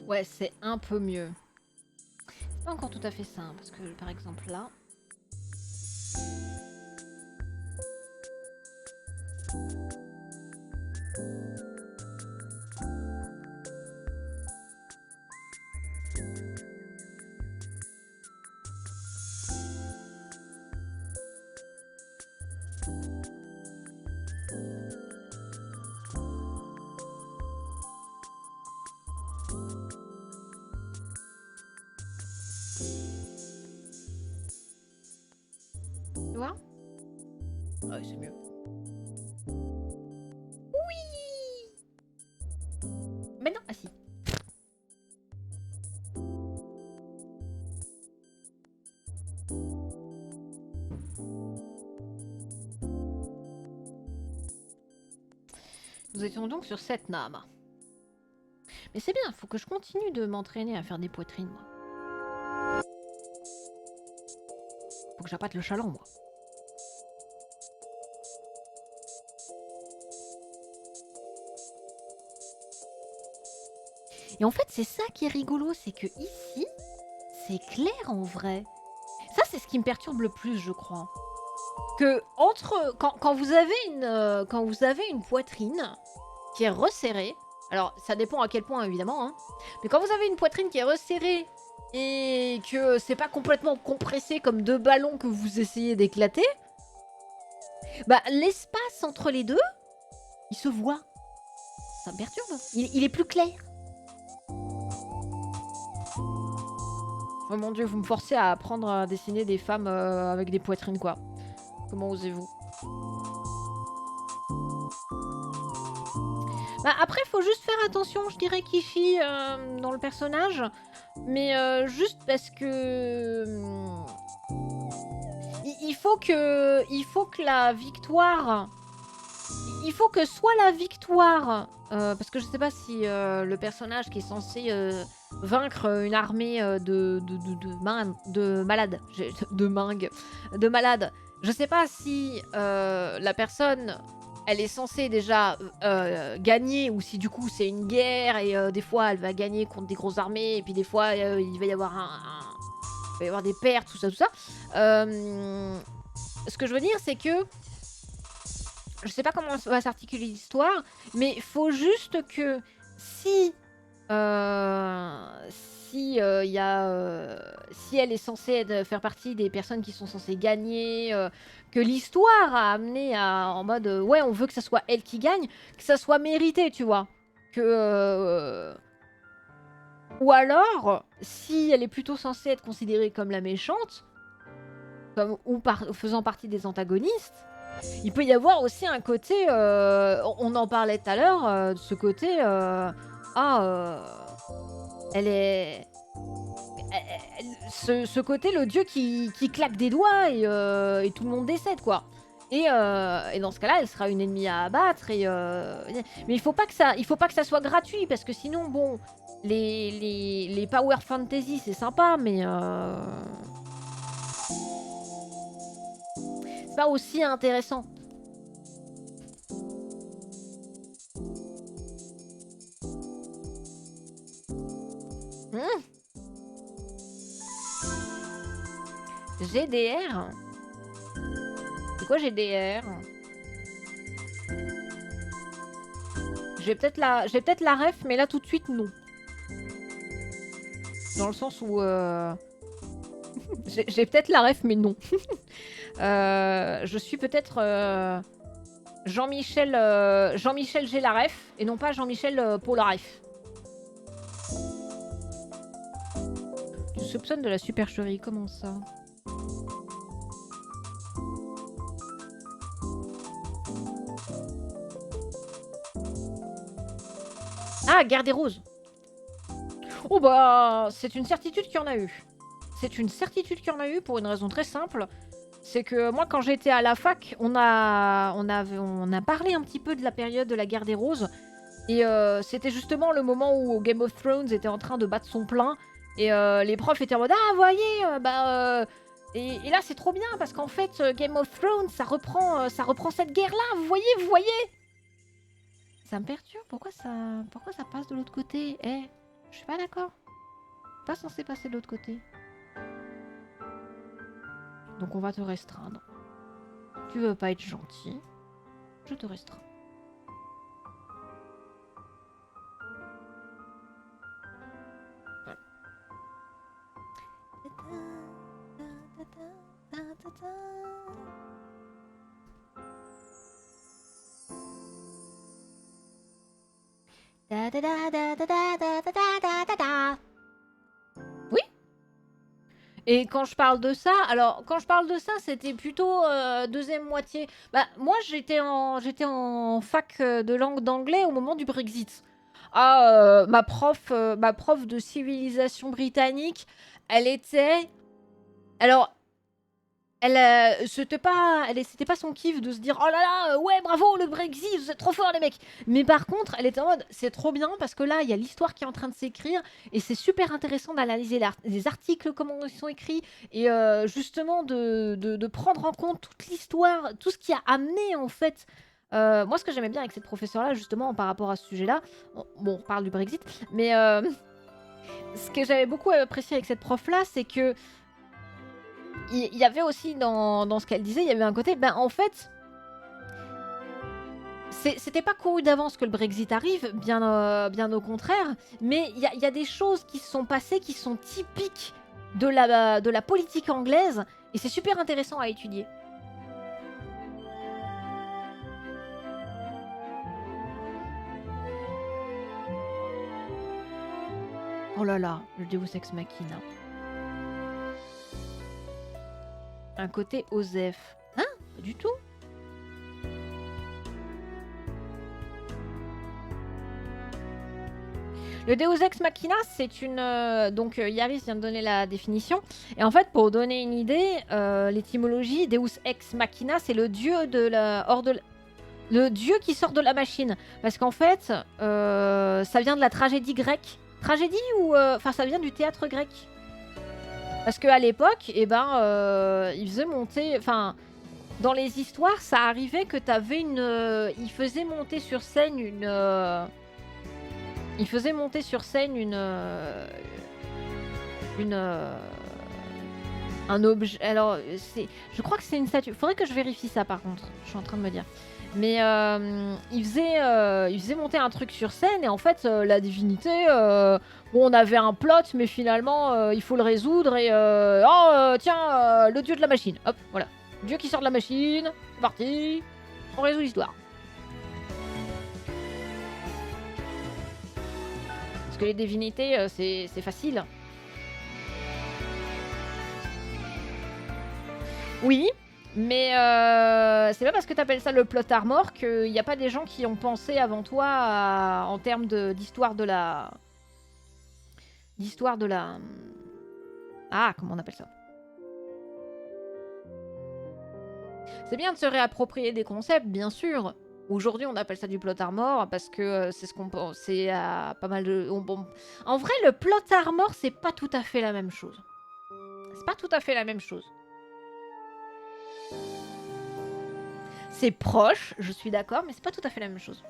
Ouais, c'est un peu mieux. C'est pas encore tout à fait ça, hein, parce que par exemple là... Tu vois? Ouais, c'est mieux. Oui! Mais non, ah si. Nous étions donc sur cette Naama. Mais c'est bien, faut que je continue de m'entraîner à faire des poitrines, moi. Faut que j'appâte le chaland, moi. Et en fait, c'est ça qui est rigolo, c'est que ici, c'est clair en vrai. Ça, c'est ce qui me perturbe le plus, je crois. Que entre quand vous avez une poitrine qui est resserrée, alors ça dépend à quel point évidemment, hein, mais quand vous avez une poitrine qui est resserrée et que c'est pas complètement compressé comme deux ballons que vous essayez d'éclater, bah l'espace entre les deux, il se voit. Ça me perturbe. Il est plus clair. Oh mon dieu, vous me forcez à apprendre à dessiner des femmes avec des poitrines, quoi. Comment osez-vous? Bah après, faut juste faire attention, je dirais, Kishi, dans le personnage. Mais juste parce que... il faut que la victoire... Il faut que soit la victoire... parce que je sais pas si le personnage qui est censé vaincre une armée de malades... de malades... Je sais pas si la personne... elle est censée déjà gagner, ou si du coup c'est une guerre et des fois elle va gagner contre des grosses armées et puis des fois il va y avoir il va y avoir des pertes, tout ça, tout ça. Ce que je veux dire, c'est que je sais pas comment va s'articuler l'histoire, mais il faut juste que si si elle est censée faire partie des personnes qui sont censées gagner, que l'histoire a amené en mode ouais, on veut que ça soit elle qui gagne, que ça soit mérité, tu vois. Que ou alors, si elle est plutôt censée être considérée comme la méchante, faisant partie des antagonistes, il peut y avoir aussi un côté, on en parlait tout à l'heure, de ce côté, elle est... ce côté, le dieu qui claque des doigts et tout le monde décède, quoi. Et dans ce cas-là, elle sera une ennemie à abattre. Mais il faut pas que ça soit gratuit, parce que sinon, bon, les Power Fantasy, c'est sympa, mais c'est pas aussi intéressant. GDR? C'est quoi GDR? J'ai peut-être la ref, mais là tout de suite non. Dans le sens où j'ai peut-être la ref, mais non. Je suis peut-être Jean-Michel. Jean-Michel, j'ai la ref, et non pas Jean-Michel pour la ref. Tu soupçonnes de la supercherie, comment ça? Ah, Guerre des Roses. Oh bah, c'est une certitude qu'il y en a eu. C'est une certitude qu'il y en a eu pour une raison très simple. C'est que moi, quand j'étais à la fac, on a parlé un petit peu de la période de la Guerre des Roses. Et c'était justement le moment où Game of Thrones était en train de battre son plein. Et les profs étaient en mode « Ah, voyez, et là, c'est trop bien, parce qu'en fait, Game of Thrones, ça reprend cette guerre-là, vous voyez ?» Ça me perturbe, pourquoi ça passe de l'autre côté? Eh, Je suis pas d'accord. Pas censé passer de l'autre côté. Donc on va te restreindre. Tu veux pas être gentil, je te restreins. Voilà. Oui. Et quand je parle de ça, c'était plutôt deuxième moitié. Bah, moi, j'étais en fac de langue d'anglais au moment du Brexit. Ah, ma prof de civilisation britannique, elle était... Alors, c'était pas son kiff de se dire oh là là, ouais, bravo le Brexit, vous êtes trop forts les mecs. Mais par contre, elle était en mode c'est trop bien parce que là, il y a l'histoire qui est en train de s'écrire et c'est super intéressant d'analyser les articles, comment ils sont écrits et justement de prendre en compte toute l'histoire, tout ce qui a amené en fait. Moi, ce que j'aimais bien avec cette professeure-là, justement, par rapport à ce sujet-là, bon, on parle du Brexit, mais ce que j'avais beaucoup apprécié avec cette prof-là, c'est que il y avait aussi dans ce qu'elle disait, il y avait un côté, ben en fait, c'était pas couru d'avance que le Brexit arrive, bien au contraire, mais il y a des choses qui se sont passées qui sont typiques de la politique anglaise, et c'est super intéressant à étudier. Oh là là, le Deus Ex Machina. Un côté Osef. Hein? Pas du tout. Le Deus Ex Machina, c'est une... donc Yaris vient de donner la définition. Et en fait, pour donner une idée, l'étymologie, Deus Ex Machina, c'est le dieu de la... le dieu qui sort de la machine. Parce qu'en fait, ça vient de la tragédie grecque. Tragédie ou... Enfin, ça vient du théâtre grec. Parce qu'à l'époque, eh ben, ils faisaient monter... Enfin, dans les histoires, ça arrivait que t'avais une... ils faisaient monter sur scène une... Ils faisaient monter sur scène un objet. Alors, je crois que c'est une statue. Faudrait que je vérifie ça par contre. Je suis en train de me dire. Mais ils faisaient monter un truc sur scène et en fait, la divinité. Bon, on avait un plot, mais finalement, il faut le résoudre et tiens, le dieu de la machine. Hop, voilà. Dieu qui sort de la machine. C'est parti. On résout l'histoire. Parce que les divinités, c'est facile. Oui, mais c'est pas parce que t'appelles ça le plot armor qu'il n'y a pas des gens qui ont pensé avant toi en termes d'histoire de la... D'histoire de la... Ah, comment on appelle ça? C'est bien de se réapproprier des concepts, bien sûr. Aujourd'hui, on appelle ça du plot armor parce que c'est ce qu'on pense. C'est pas mal de. En vrai, le plot armor, c'est pas tout à fait la même chose. C'est pas tout à fait la même chose. C'est proche, je suis d'accord, mais c'est pas tout à fait la même chose.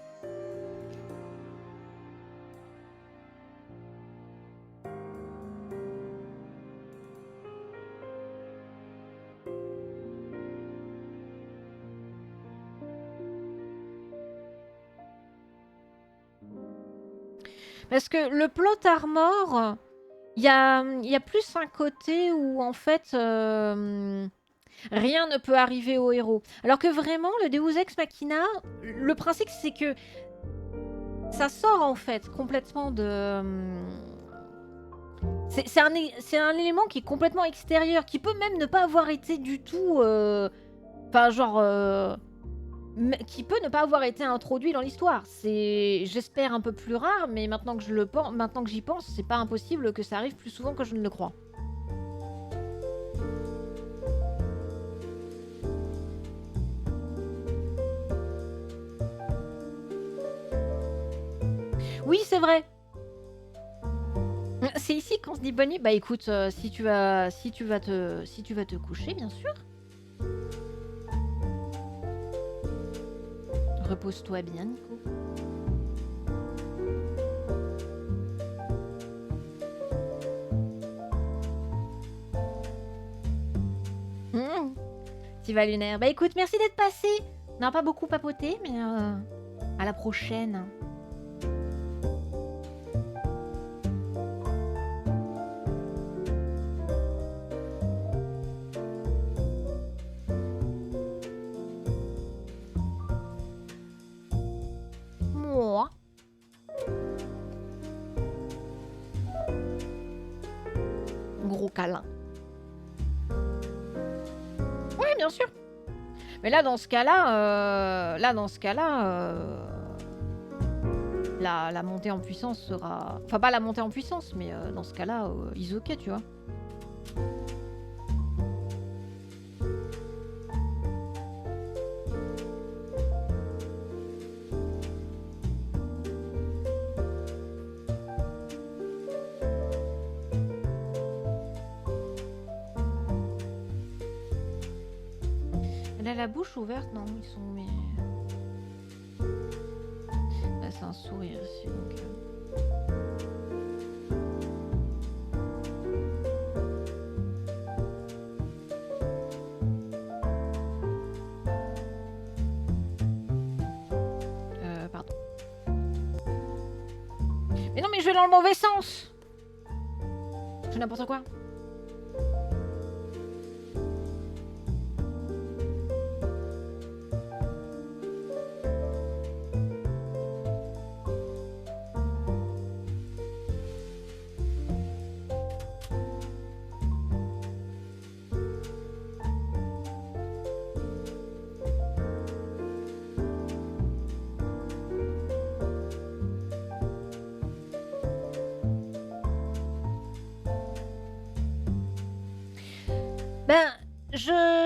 Parce que le plot armor, il y a plus un côté où en fait rien ne peut arriver au héros. Alors que vraiment, le Deus Ex Machina, le principe c'est que ça sort en fait complètement de... C'est un élément qui est complètement extérieur, qui peut même ne pas avoir été du tout... Enfin genre... qui peut ne pas avoir été introduit dans l'histoire. C'est, j'espère, un peu plus rare, mais maintenant que j'y pense, c'est pas impossible que ça arrive plus souvent que je ne le crois. Oui, c'est vrai. C'est ici qu'on se dit bonne nuit. Bah écoute, si tu vas te coucher, bien sûr. Repose-toi bien, Nico. festival lunaire. Bah écoute, merci d'être passé. On n'a pas beaucoup papoté, mais à la prochaine. Moi. Gros câlin. Oui, bien sûr. Mais là, dans ce cas-là, la montée en puissance sera... Enfin, pas la montée en puissance, mais dans ce cas-là, is ok, tu vois. Elle a la bouche ouverte, non? Ils sont... Mais... Là, c'est un sourire ici, donc... Pardon. Mais non, mais je vais dans le mauvais sens! Je fais n'importe quoi. Ben,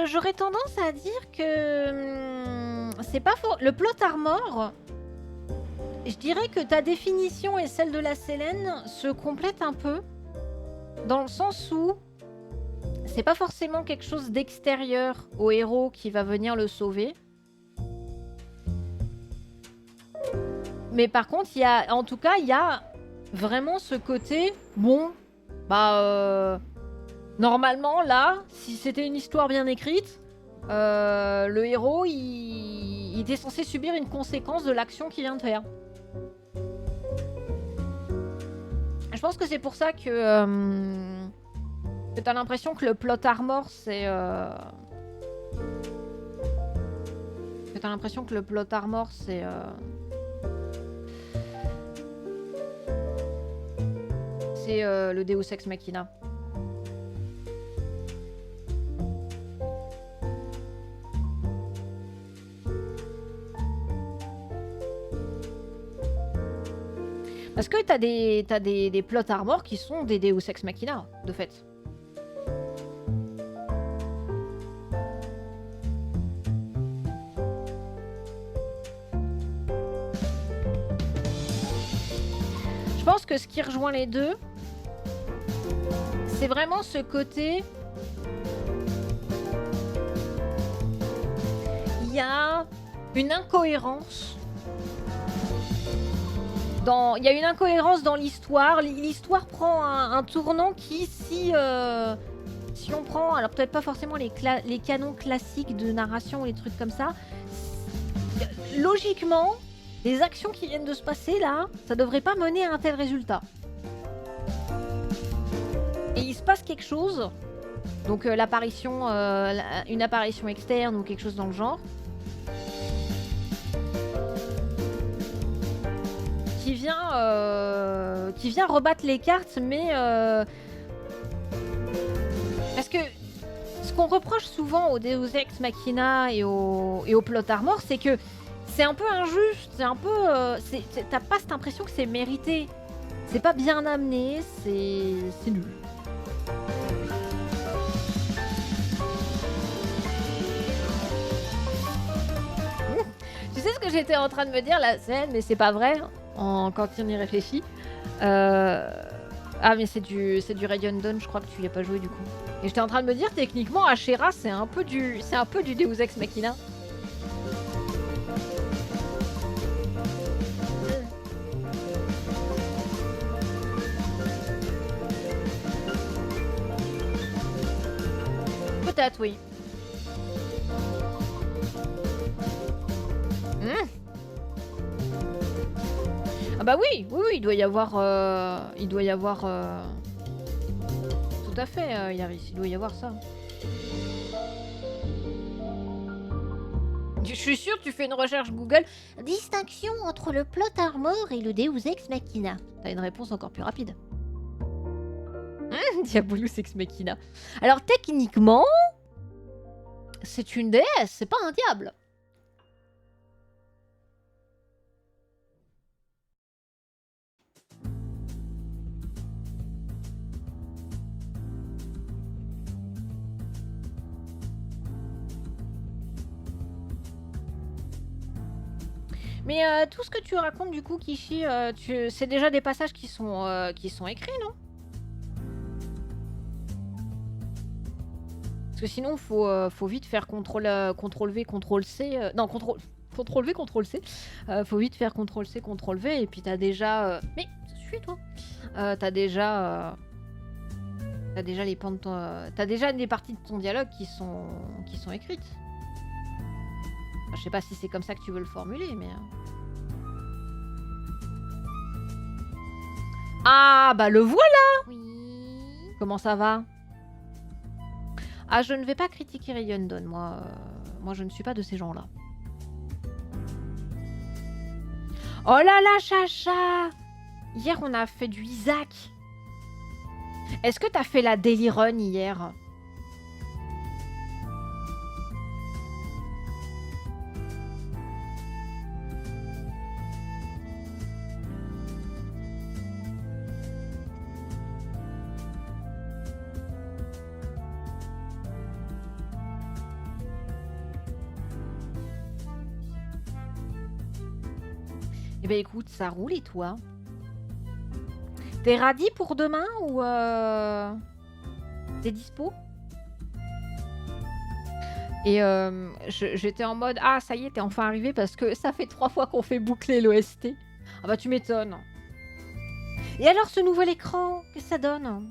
j'aurais tendance à dire que c'est pas faux. Le plot armor, je dirais que ta définition et celle de la Sélène se complètent un peu, dans le sens où c'est pas forcément quelque chose d'extérieur au héros qui va venir le sauver. Mais par contre, en tout cas, il y a vraiment ce côté, bon, bah... Normalement, là, si c'était une histoire bien écrite, le héros, il était censé subir une conséquence de l'action qu'il vient de faire. Je pense que c'est pour ça que t'as l'impression que le plot armor, c'est... Que t'as l'impression que le plot armor, c'est... C'est le Deus Ex Machina. Parce que t'as des plot armor qui sont des Deus Ex Machina, de fait. Je pense que ce qui rejoint les deux, c'est vraiment ce côté... Il y a une incohérence. Il y a une incohérence dans l'histoire. L'histoire prend un tournant qui, si on prend, alors peut-être pas forcément les canons classiques de narration ou les trucs comme ça, logiquement, les actions qui viennent de se passer là, ça devrait pas mener à un tel résultat. Et il se passe quelque chose, donc une apparition externe ou quelque chose dans le genre, qui vient rebattre les cartes, mais parce que ce qu'on reproche souvent au Deus Ex Machina et au plot armor, c'est que c'est un peu injuste, c'est un peu t'as pas cette impression que c'est mérité, c'est pas bien amené, c'est nul. Tu sais ce que j'étais en train de me dire la scène, mais c'est pas vrai. Quand on y réfléchit. Ah mais c'est du Radiant Dawn, je crois que tu y as pas joué du coup. Et j'étais en train de me dire techniquement Ashera c'est un peu du Deus Ex Machina. Peut-être oui. Hmm. Ah bah oui, oui, oui, il doit y avoir... il doit y avoir... Tout à fait, Yaris, il doit y avoir ça. Je suis sûre que tu fais une recherche Google. Distinction entre le plot armor et le Deus Ex Machina. T'as une réponse encore plus rapide. Diabolus Ex Machina. Alors techniquement, c'est une déesse, c'est pas un diable. Mais tout ce que tu racontes du coup, Kishi, c'est déjà des passages qui sont écrits, non? Parce que sinon, faut vite faire CTRL-V, CTRL-C. Non, CTRL-V, CTRL-C. Faut vite faire CTRL-C, CTRL-V. Et puis t'as déjà... Mais ça suffit, toi. T'as déjà... T'as déjà les pans de t'as déjà des parties de ton dialogue qui sont écrites. Enfin, je sais pas si c'est comme ça que tu veux le formuler, mais... Ah, bah le voilà! Oui. Comment ça va? Ah, je ne vais pas critiquer Rayondon, moi. Moi, je ne suis pas de ces gens-là. Oh là là, Chacha! Hier, on a fait du Isaac. Est-ce que t'as fait la Daily Run hier? Eh ben écoute, ça roule et toi? T'es radis pour demain ou t'es dispo? Et j'étais en mode, ah ça y est, t'es enfin arrivé parce que ça fait 3 fois qu'on fait boucler l'OST. Ah bah tu m'étonnes. Et alors ce nouvel écran, qu'est-ce que ça donne?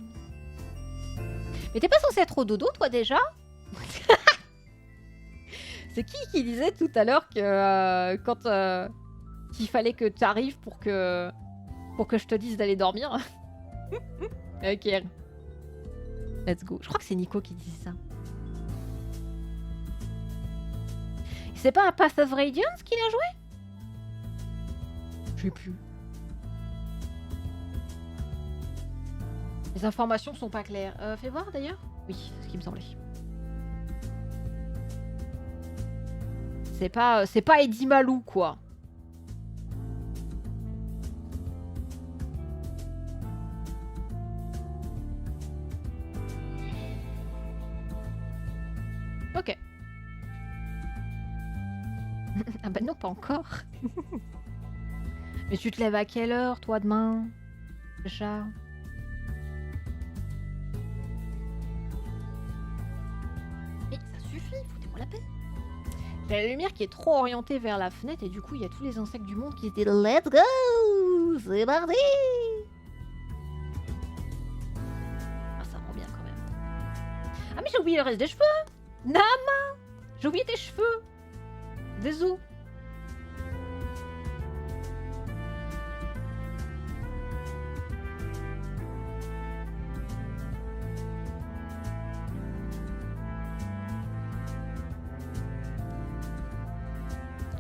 Mais t'es pas censé être au dodo toi déjà? C'est qui disait tout à l'heure que quand qu'il fallait que tu arrives pour que je te dise d'aller dormir? Ok. Let's go. Je crois que c'est Nico qui dit ça. C'est pas un Path of Radiance qu'il a joué? Je sais plus. Les informations sont pas claires. Fais voir d'ailleurs. Oui, c'est ce qui me semblait. C'est pas Eddie Malou quoi. Ok. Ah bah non, pas encore. Mais tu te lèves à quelle heure, toi, demain? Déjà. Mais ça suffit, foutez-moi la paix. J'ai la lumière qui est trop orientée vers la fenêtre et du coup, il y a tous les insectes du monde qui étaient let's go, c'est parti. Ah, ça rend bien quand même. Ah mais j'ai oublié le reste des cheveux. Nama, j'ai oublié tes cheveux. Désolé.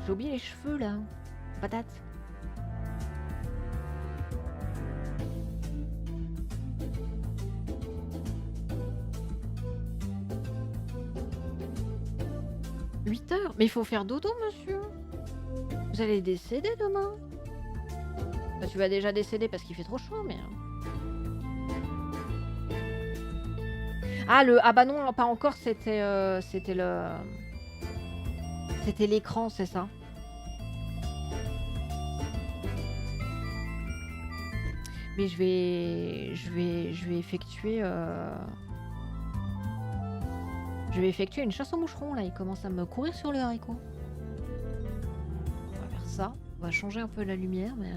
J'ai oublié les cheveux là. Patate. « 8 heures. Mais il faut faire dodo, monsieur. Vous allez décéder demain. Bah, tu vas déjà décéder parce qu'il fait trop chaud, mais... Ah, ah bah non, pas encore, c'était C'était l'écran, c'est ça. Mais je vais effectuer... Je vais effectuer une chasse aux moucherons, là. Il commence à me courir sur le haricot. On va faire ça. On va changer un peu la lumière, mais...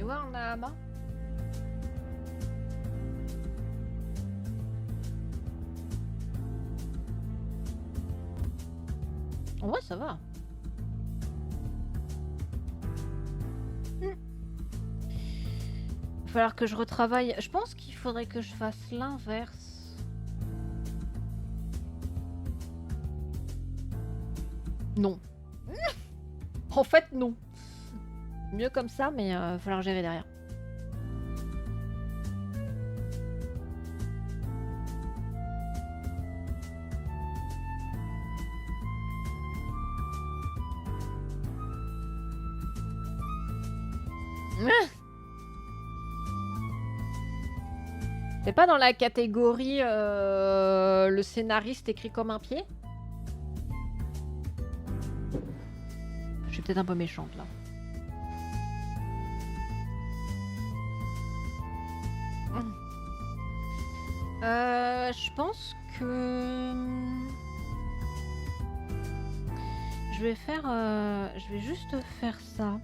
voir, Nahama? Ouais, ça va. Il va falloir que je retravaille. Je pense qu'il faudrait que je fasse l'inverse. Non. En fait, non. Mieux comme ça, mais il va falloir gérer derrière. C'est pas dans la catégorie le scénariste écrit comme un pied? Je suis peut-être un peu méchante là. Je pense que je vais faire, je vais juste faire ça.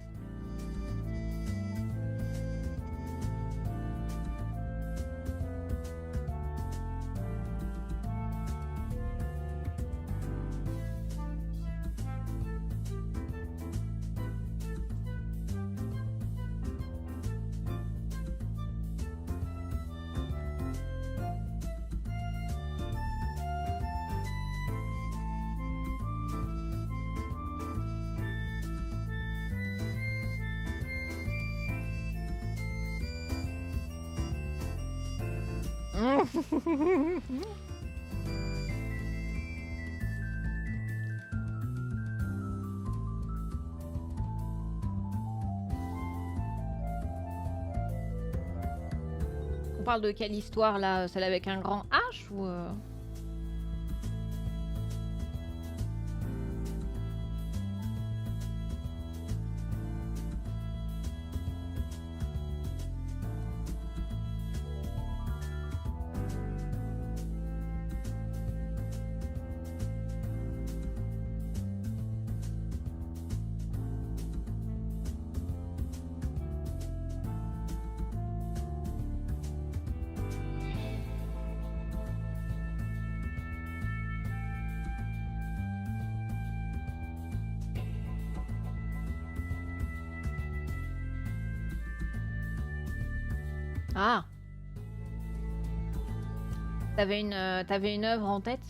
On parle de quelle histoire là? Celle avec un grand H ou Ah, t'avais une œuvre en tête?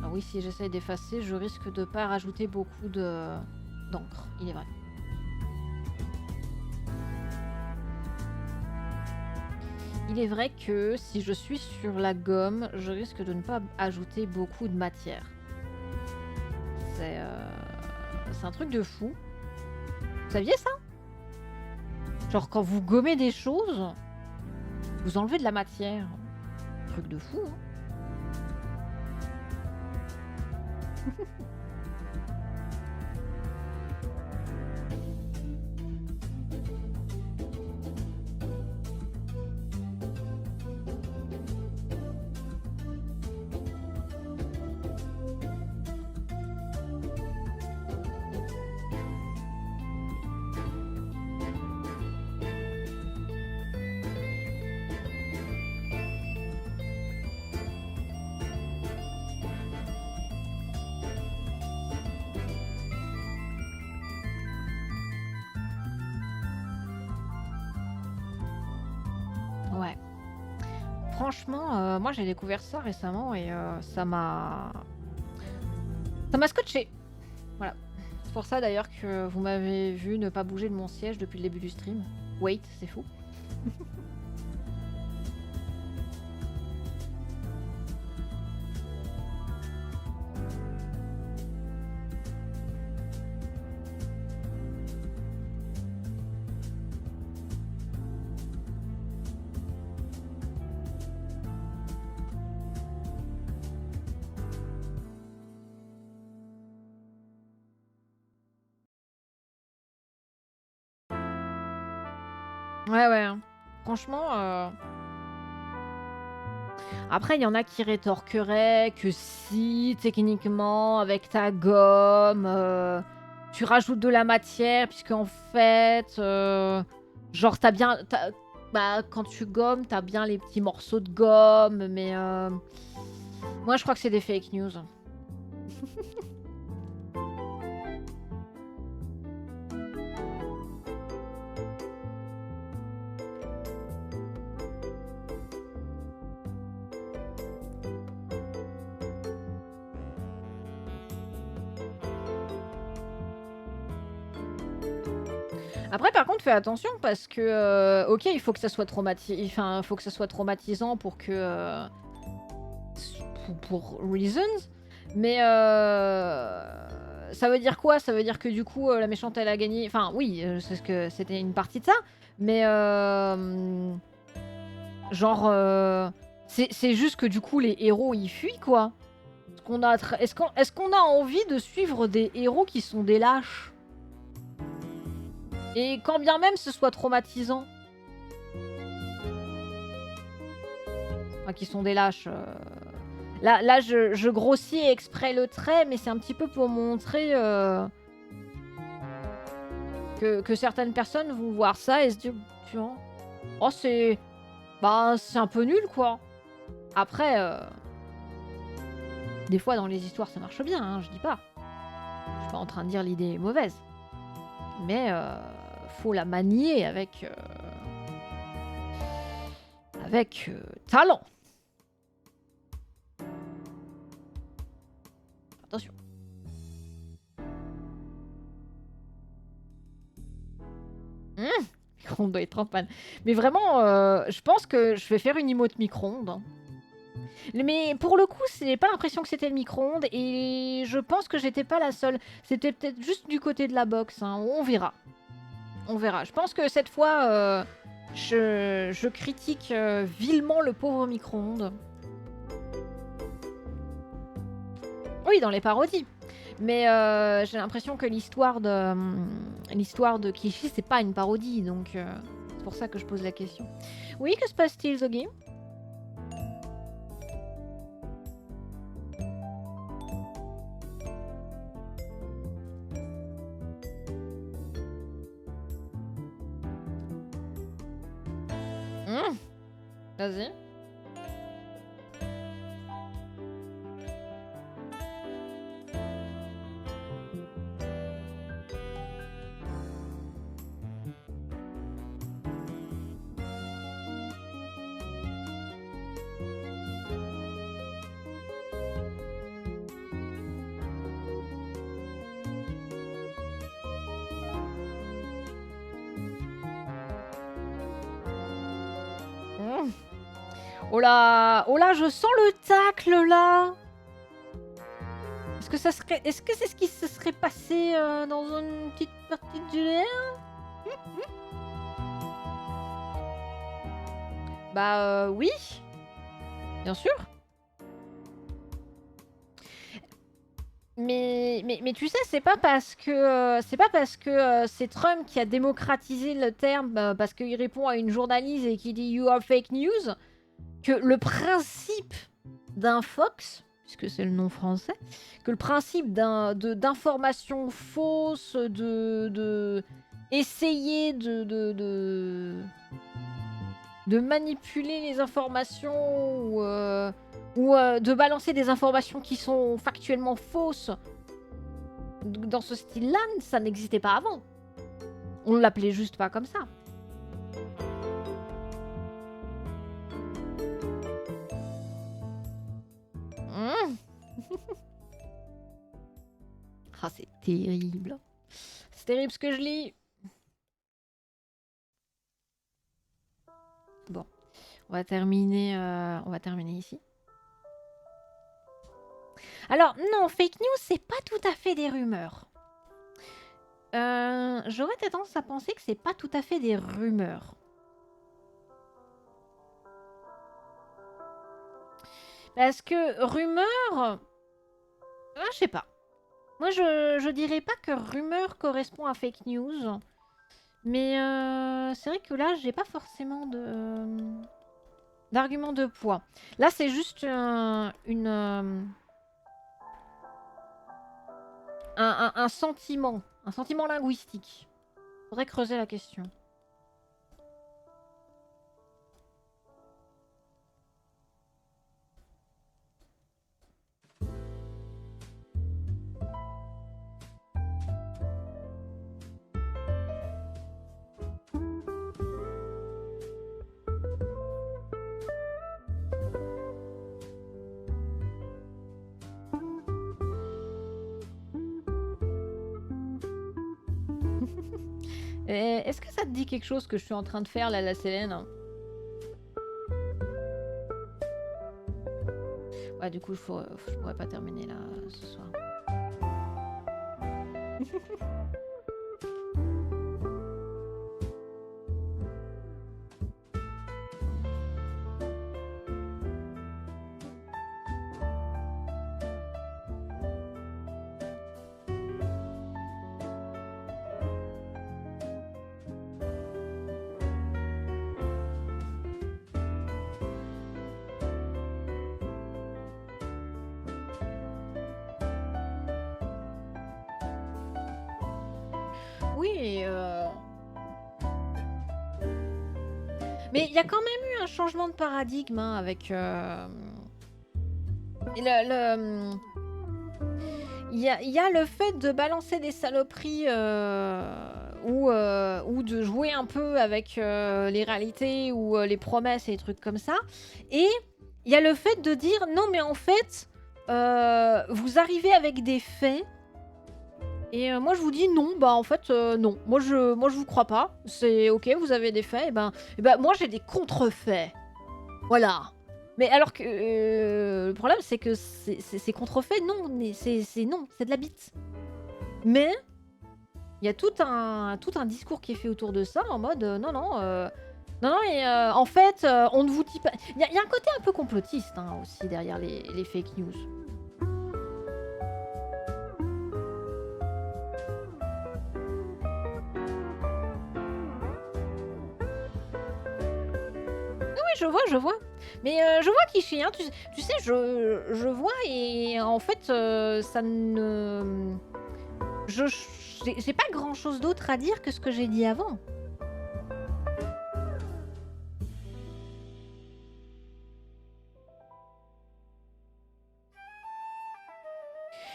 Ah oui, si j'essaie d'effacer, je risque de pas rajouter beaucoup d'encre, il est vrai. Il est vrai que si je suis sur la gomme, je risque de ne pas ajouter beaucoup de matière. C'est un truc de fou. Vous saviez ça? Genre quand vous gommez des choses, vous enlevez de la matière. Truc de fou, hein? Ouais. Franchement, moi j'ai découvert ça récemment et ça m'a scotché. Voilà. C'est pour ça d'ailleurs que vous m'avez vu ne pas bouger de mon siège depuis le début du stream. Wait, c'est fou. Ouais, ouais, hein. Franchement, après, il y en a qui rétorqueraient que si, techniquement, avec ta gomme, tu rajoutes de la matière, puisque en fait, genre t'as bien, bah, quand tu gommes, t'as bien les petits morceaux de gomme, mais moi je crois que c'est des fake news. Après, par contre, fais attention parce que, ok, il faut que ça soit faut que ça soit traumatisant pour que, pour reasons, mais ça veut dire quoi? Ça veut dire que du coup, la méchante, elle a gagné. Enfin, oui, c'est ce que c'était une partie de ça, mais genre, c'est juste que du coup, les héros ils fuient quoi. Est-ce qu'on a envie de suivre des héros qui sont des lâches? Et quand bien même ce soit traumatisant. Enfin, qui sont des lâches. Là je grossis exprès le trait, mais c'est un petit peu pour montrer que certaines personnes vont voir ça et se dire, tu vois, oh c'est... Bah c'est un peu nul quoi. Après, des fois dans les histoires ça marche bien, hein, je dis pas. Je suis pas en train de dire l'idée est mauvaise. Mais faut la manier avec talent. Attention. Micro-ondes doit être en panne. Mais vraiment, je pense que je vais faire une emote micro-ondes. Hein. Mais pour le coup, j'ai pas l'impression que c'était le micro-ondes et je pense que j'étais pas la seule. C'était peut-être juste du côté de la box. Hein. On verra. On verra. Je pense que cette fois, je critique vilement le pauvre micro-ondes. Oui, dans les parodies. Mais j'ai l'impression que l'histoire de Kishi, c'est pas une parodie, donc c'est pour ça que je pose la question. Oui, que se passe-t-il, Zogi? Vas-y. Oh là, je sens le tacle là. Est-ce que c'est ce qui se serait passé dans une petite partie de l'air? Bah oui, bien sûr. Mais tu sais, c'est pas parce que c'est Trump qui a démocratisé le terme parce qu'il répond à une journaliste et qui dit You are fake news que le principe d'un Fox, puisque c'est le nom français, que le principe d'information fausse, de essayer de manipuler les informations ou de balancer des informations qui sont factuellement fausses dans ce style-là, ça n'existait pas avant. On l'appelait juste pas comme ça. Ah, c'est terrible. C'est terrible ce que je lis. Bon, on va terminer ici. Alors, non, fake news, c'est pas tout à fait des rumeurs. J'aurais tendance à penser que c'est pas tout à fait des rumeurs. Parce que rumeur... je sais pas. Moi, je dirais pas que rumeur correspond à fake news. Mais c'est vrai que là, j'ai pas forcément d'argument de poids. Là, c'est juste une un sentiment. Un sentiment linguistique. Faudrait creuser la question. Est-ce que ça te dit quelque chose que je suis en train de faire là, la Célène? Ouais, du coup, je pourrais pas terminer là ce soir. Oui, mais il y a quand même eu un changement de paradigme hein, avec... Il y a le fait de balancer des saloperies ou de jouer un peu avec les réalités ou les promesses et des trucs comme ça. Et il y a le fait de dire non mais en fait, vous arrivez avec des faits. Et moi je vous dis non, bah en fait non. Moi je vous crois pas. C'est ok, vous avez des faits, et ben moi j'ai des contre-faits. Voilà. Mais alors que le problème c'est que c'est contrefait, non, c'est non, c'est de la bite. Mais il y a tout un discours qui est fait autour de ça en mode non, et en fait on ne vous dit pas. Il y a un côté un peu complotiste hein, aussi derrière les fake news. Oui, je vois. Mais je vois Kishi, hein, tu sais, je vois et en fait, ça ne... J'ai pas grand chose d'autre à dire que ce que j'ai dit avant.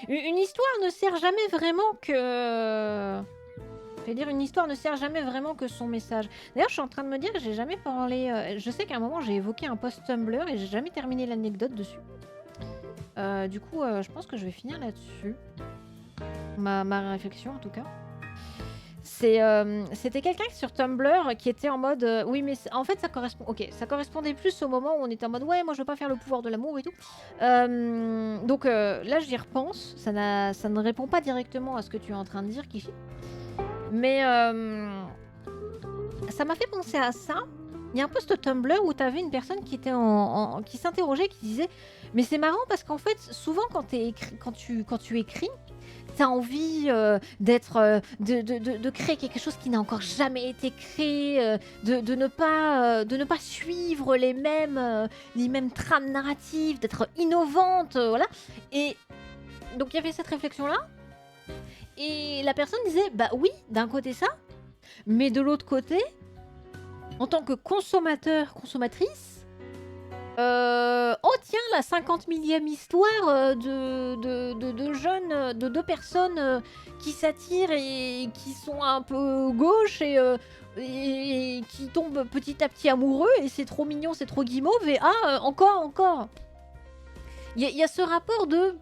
Une histoire ne sert jamais vraiment que... Je veux dire, une histoire ne sert jamais vraiment que son message. D'ailleurs, je suis en train de me dire que j'ai jamais parlé... je sais qu'à un moment, j'ai évoqué un post Tumblr et j'ai jamais terminé l'anecdote dessus. Du coup, je pense que je vais finir là-dessus. Ma réflexion, en tout cas. C'était quelqu'un sur Tumblr qui était en mode oui mais en fait ça correspond ça correspondait plus au moment où on était en mode ouais moi je veux pas faire le pouvoir de l'amour et tout donc là j'y repense ça ne répond pas directement à ce que tu es en train de dire Kishi mais ça m'a fait penser à ça. Il y a un post Tumblr où tu avais une personne qui était qui s'interrogeait, qui disait mais c'est marrant parce qu'en fait souvent quand tu écris t'as envie de créer quelque chose qui n'a encore jamais été créé, de ne pas suivre les mêmes trames narratives, d'être innovante, voilà. Et donc il y avait cette réflexion-là. Et la personne disait, bah oui, d'un côté ça, mais de l'autre côté, en tant que consommateur, consommatrice, oh tiens, la 50 millième histoire de jeunes, de deux personnes qui s'attirent et qui sont un peu gauches et qui tombent petit à petit amoureux et c'est trop mignon, c'est trop guimauve et encore. Il y a ce rapport de...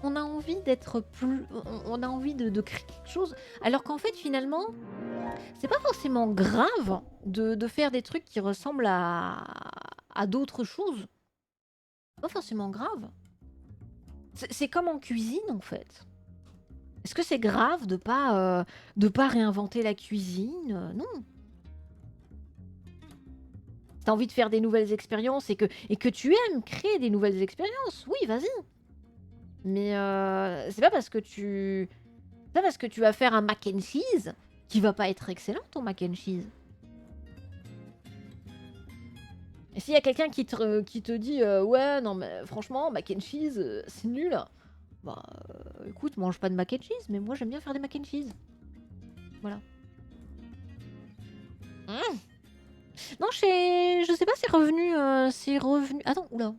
On a envie d'être plus... On a envie de créer quelque chose alors qu'en fait finalement... C'est pas forcément grave de faire des trucs qui ressemblent à d'autres choses. Pas forcément grave. C'est comme en cuisine en fait. Est-ce que c'est grave de pas réinventer la cuisine? Non. T'as envie de faire des nouvelles expériences et que tu aimes créer des nouvelles expériences, oui, vas-y. Mais c'est pas parce que tu vas faire un mac and cheese qui va pas être excellent ton mac and cheese. Et s'il y a quelqu'un qui te dit ouais non mais franchement mac and cheese c'est nul, bah écoute, mange pas de mac and cheese, mais moi j'aime bien faire des mac and cheese. Voilà. Mmh. Non, je sais pas, c'est revenu. C'est revenu. Attends, oula.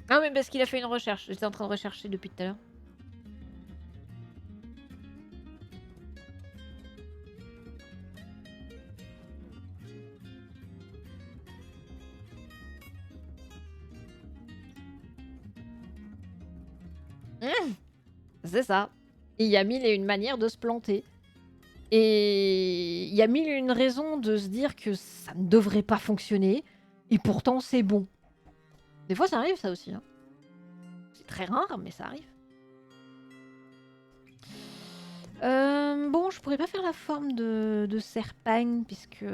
Ah oui, parce qu'il a fait une recherche. J'étais en train de rechercher depuis tout à l'heure. C'est ça. Et il y a mille et une manières de se planter. Et il y a mille et une raisons de se dire que ça ne devrait pas fonctionner. Et pourtant, c'est bon. Des fois, ça arrive, ça aussi. Hein. C'est très rare, mais ça arrive. Bon, je pourrais pas faire la forme de Serpaigne, puisque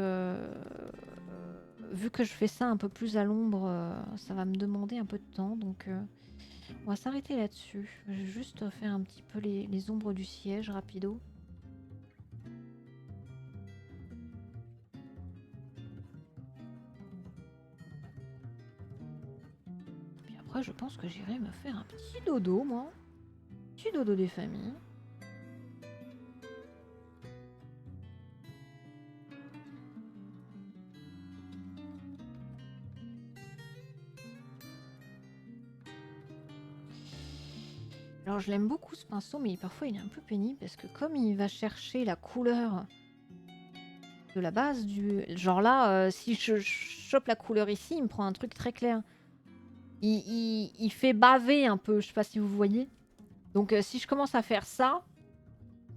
vu que je fais ça un peu plus à l'ombre, ça va me demander un peu de temps. Donc, on va s'arrêter là-dessus. Je vais juste faire un petit peu les ombres du siège, rapido. Puis après, je pense que j'irai me faire un petit dodo, moi. Petit dodo des familles. Alors je l'aime beaucoup ce pinceau, mais parfois il est un peu pénible parce que comme il va chercher la couleur de la base du... Genre là, si je chope la couleur ici, il me prend un truc très clair. Il fait baver un peu, je sais pas si vous voyez. Donc si je commence à faire ça,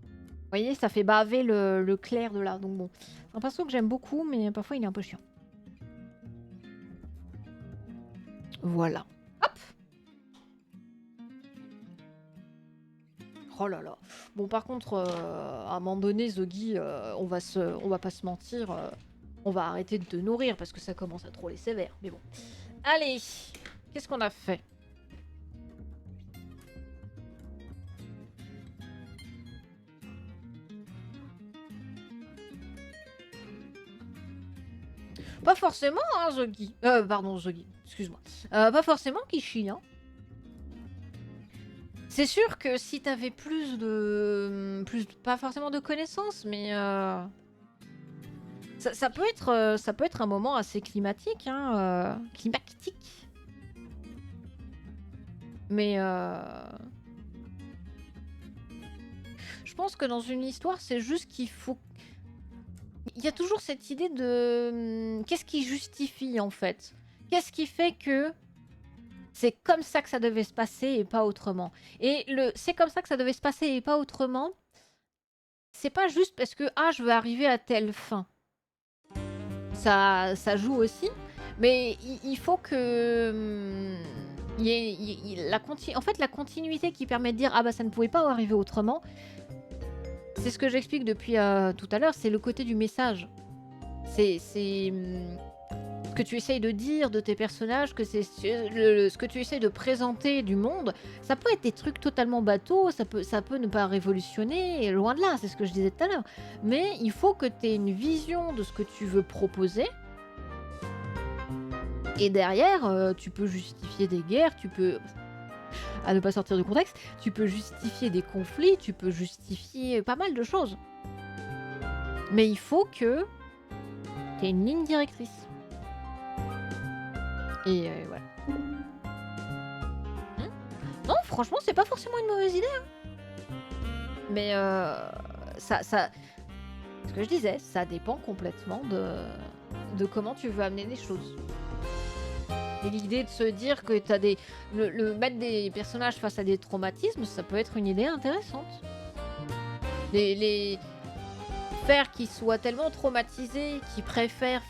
vous voyez, ça fait baver le clair de là. Donc bon, c'est un pinceau que j'aime beaucoup, mais parfois il est un peu chiant. Voilà. Hop. Oh là là. Bon, par contre, à un moment donné, Zogi, on va pas se mentir, on va arrêter de te nourrir parce que ça commence à trop les sévères. Mais bon. Allez, qu'est-ce qu'on a fait? Pas forcément, hein, Zogi. Pardon, Zogi, excuse-moi. Pas forcément, Kishi, hein. C'est sûr que si t'avais plus de... Pas forcément de connaissances, mais... Ça peut être un moment assez climatique, hein, climatique. Mais... Je pense que dans une histoire, c'est juste qu'il faut... Il y a toujours cette idée de... Qu'est-ce qui justifie, en fait? Qu'est-ce qui fait que... C'est comme ça que ça devait se passer et pas autrement. Et c'est comme ça que ça devait se passer et pas autrement, c'est pas juste parce que je veux arriver à telle fin. Ça joue aussi, mais il faut que en fait la continuité qui permet de dire bah ça ne pouvait pas arriver autrement. C'est ce que j'explique depuis tout à l'heure, c'est le côté du message. C'est ce que tu essayes de dire de tes personnages, que c'est ce que tu essayes de présenter du monde. Ça peut être des trucs totalement bateaux, ça peut ne pas révolutionner, et loin de là, c'est ce que je disais tout à l'heure. Mais il faut que tu aies une vision de ce que tu veux proposer. Et derrière, tu peux justifier des guerres, tu peux... À ne pas sortir du contexte, tu peux justifier des conflits, tu peux justifier pas mal de choses. Mais il faut que tu aies une ligne directrice. Et voilà. Non, franchement, c'est pas forcément une mauvaise idée. Hein. Mais ça... Ce que je disais, ça dépend complètement de comment tu veux amener les choses. Et l'idée de se dire que t'as des... mettre des personnages face à des traumatismes, ça peut être une idée intéressante. Les faire qu'ils soient tellement traumatisés qu'ils préfèrent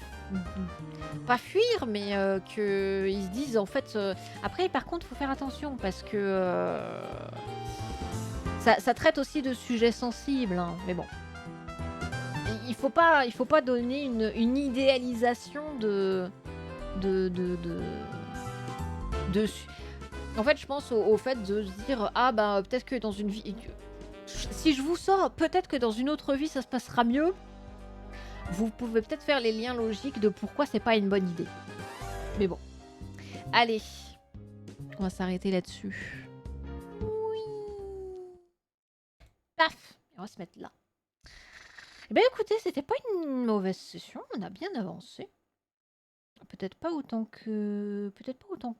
pas fuir, mais qu'ils se disent en fait... Après, par contre, faut faire attention parce que ça traite aussi de sujets sensibles, hein, mais bon. Il faut pas donner une idéalisation En fait, je pense au fait de se dire peut-être que dans une vie... Si je vous sors, peut-être que dans une autre vie, ça se passera mieux. vous pouvez peut-être faire les liens logiques de pourquoi c'est pas une bonne idée. Mais bon. Allez, on va s'arrêter là-dessus. Oui. Paf, on va se mettre là. Eh bien écoutez, c'était pas une mauvaise session, on a bien avancé. Peut-être pas autant que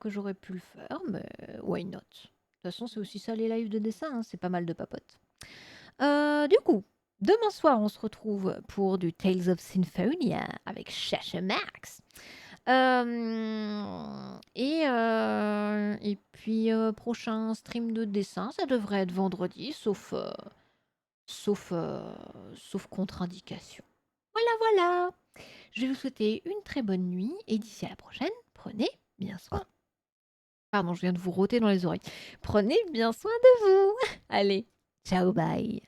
j'aurais pu le faire, mais why not? De toute façon, c'est aussi ça les lives de dessin, hein, c'est pas mal de papotes. Du coup, demain soir, on se retrouve pour du Tales of Symphonia avec Chacha Max. Et puis, prochain stream de dessin, ça devrait être vendredi, sauf contre-indication. Voilà, voilà. Je vais vous souhaiter une très bonne nuit et d'ici à la prochaine, prenez bien soin. Pardon, je viens de vous rôter dans les oreilles. Prenez bien soin de vous. Allez, ciao, bye.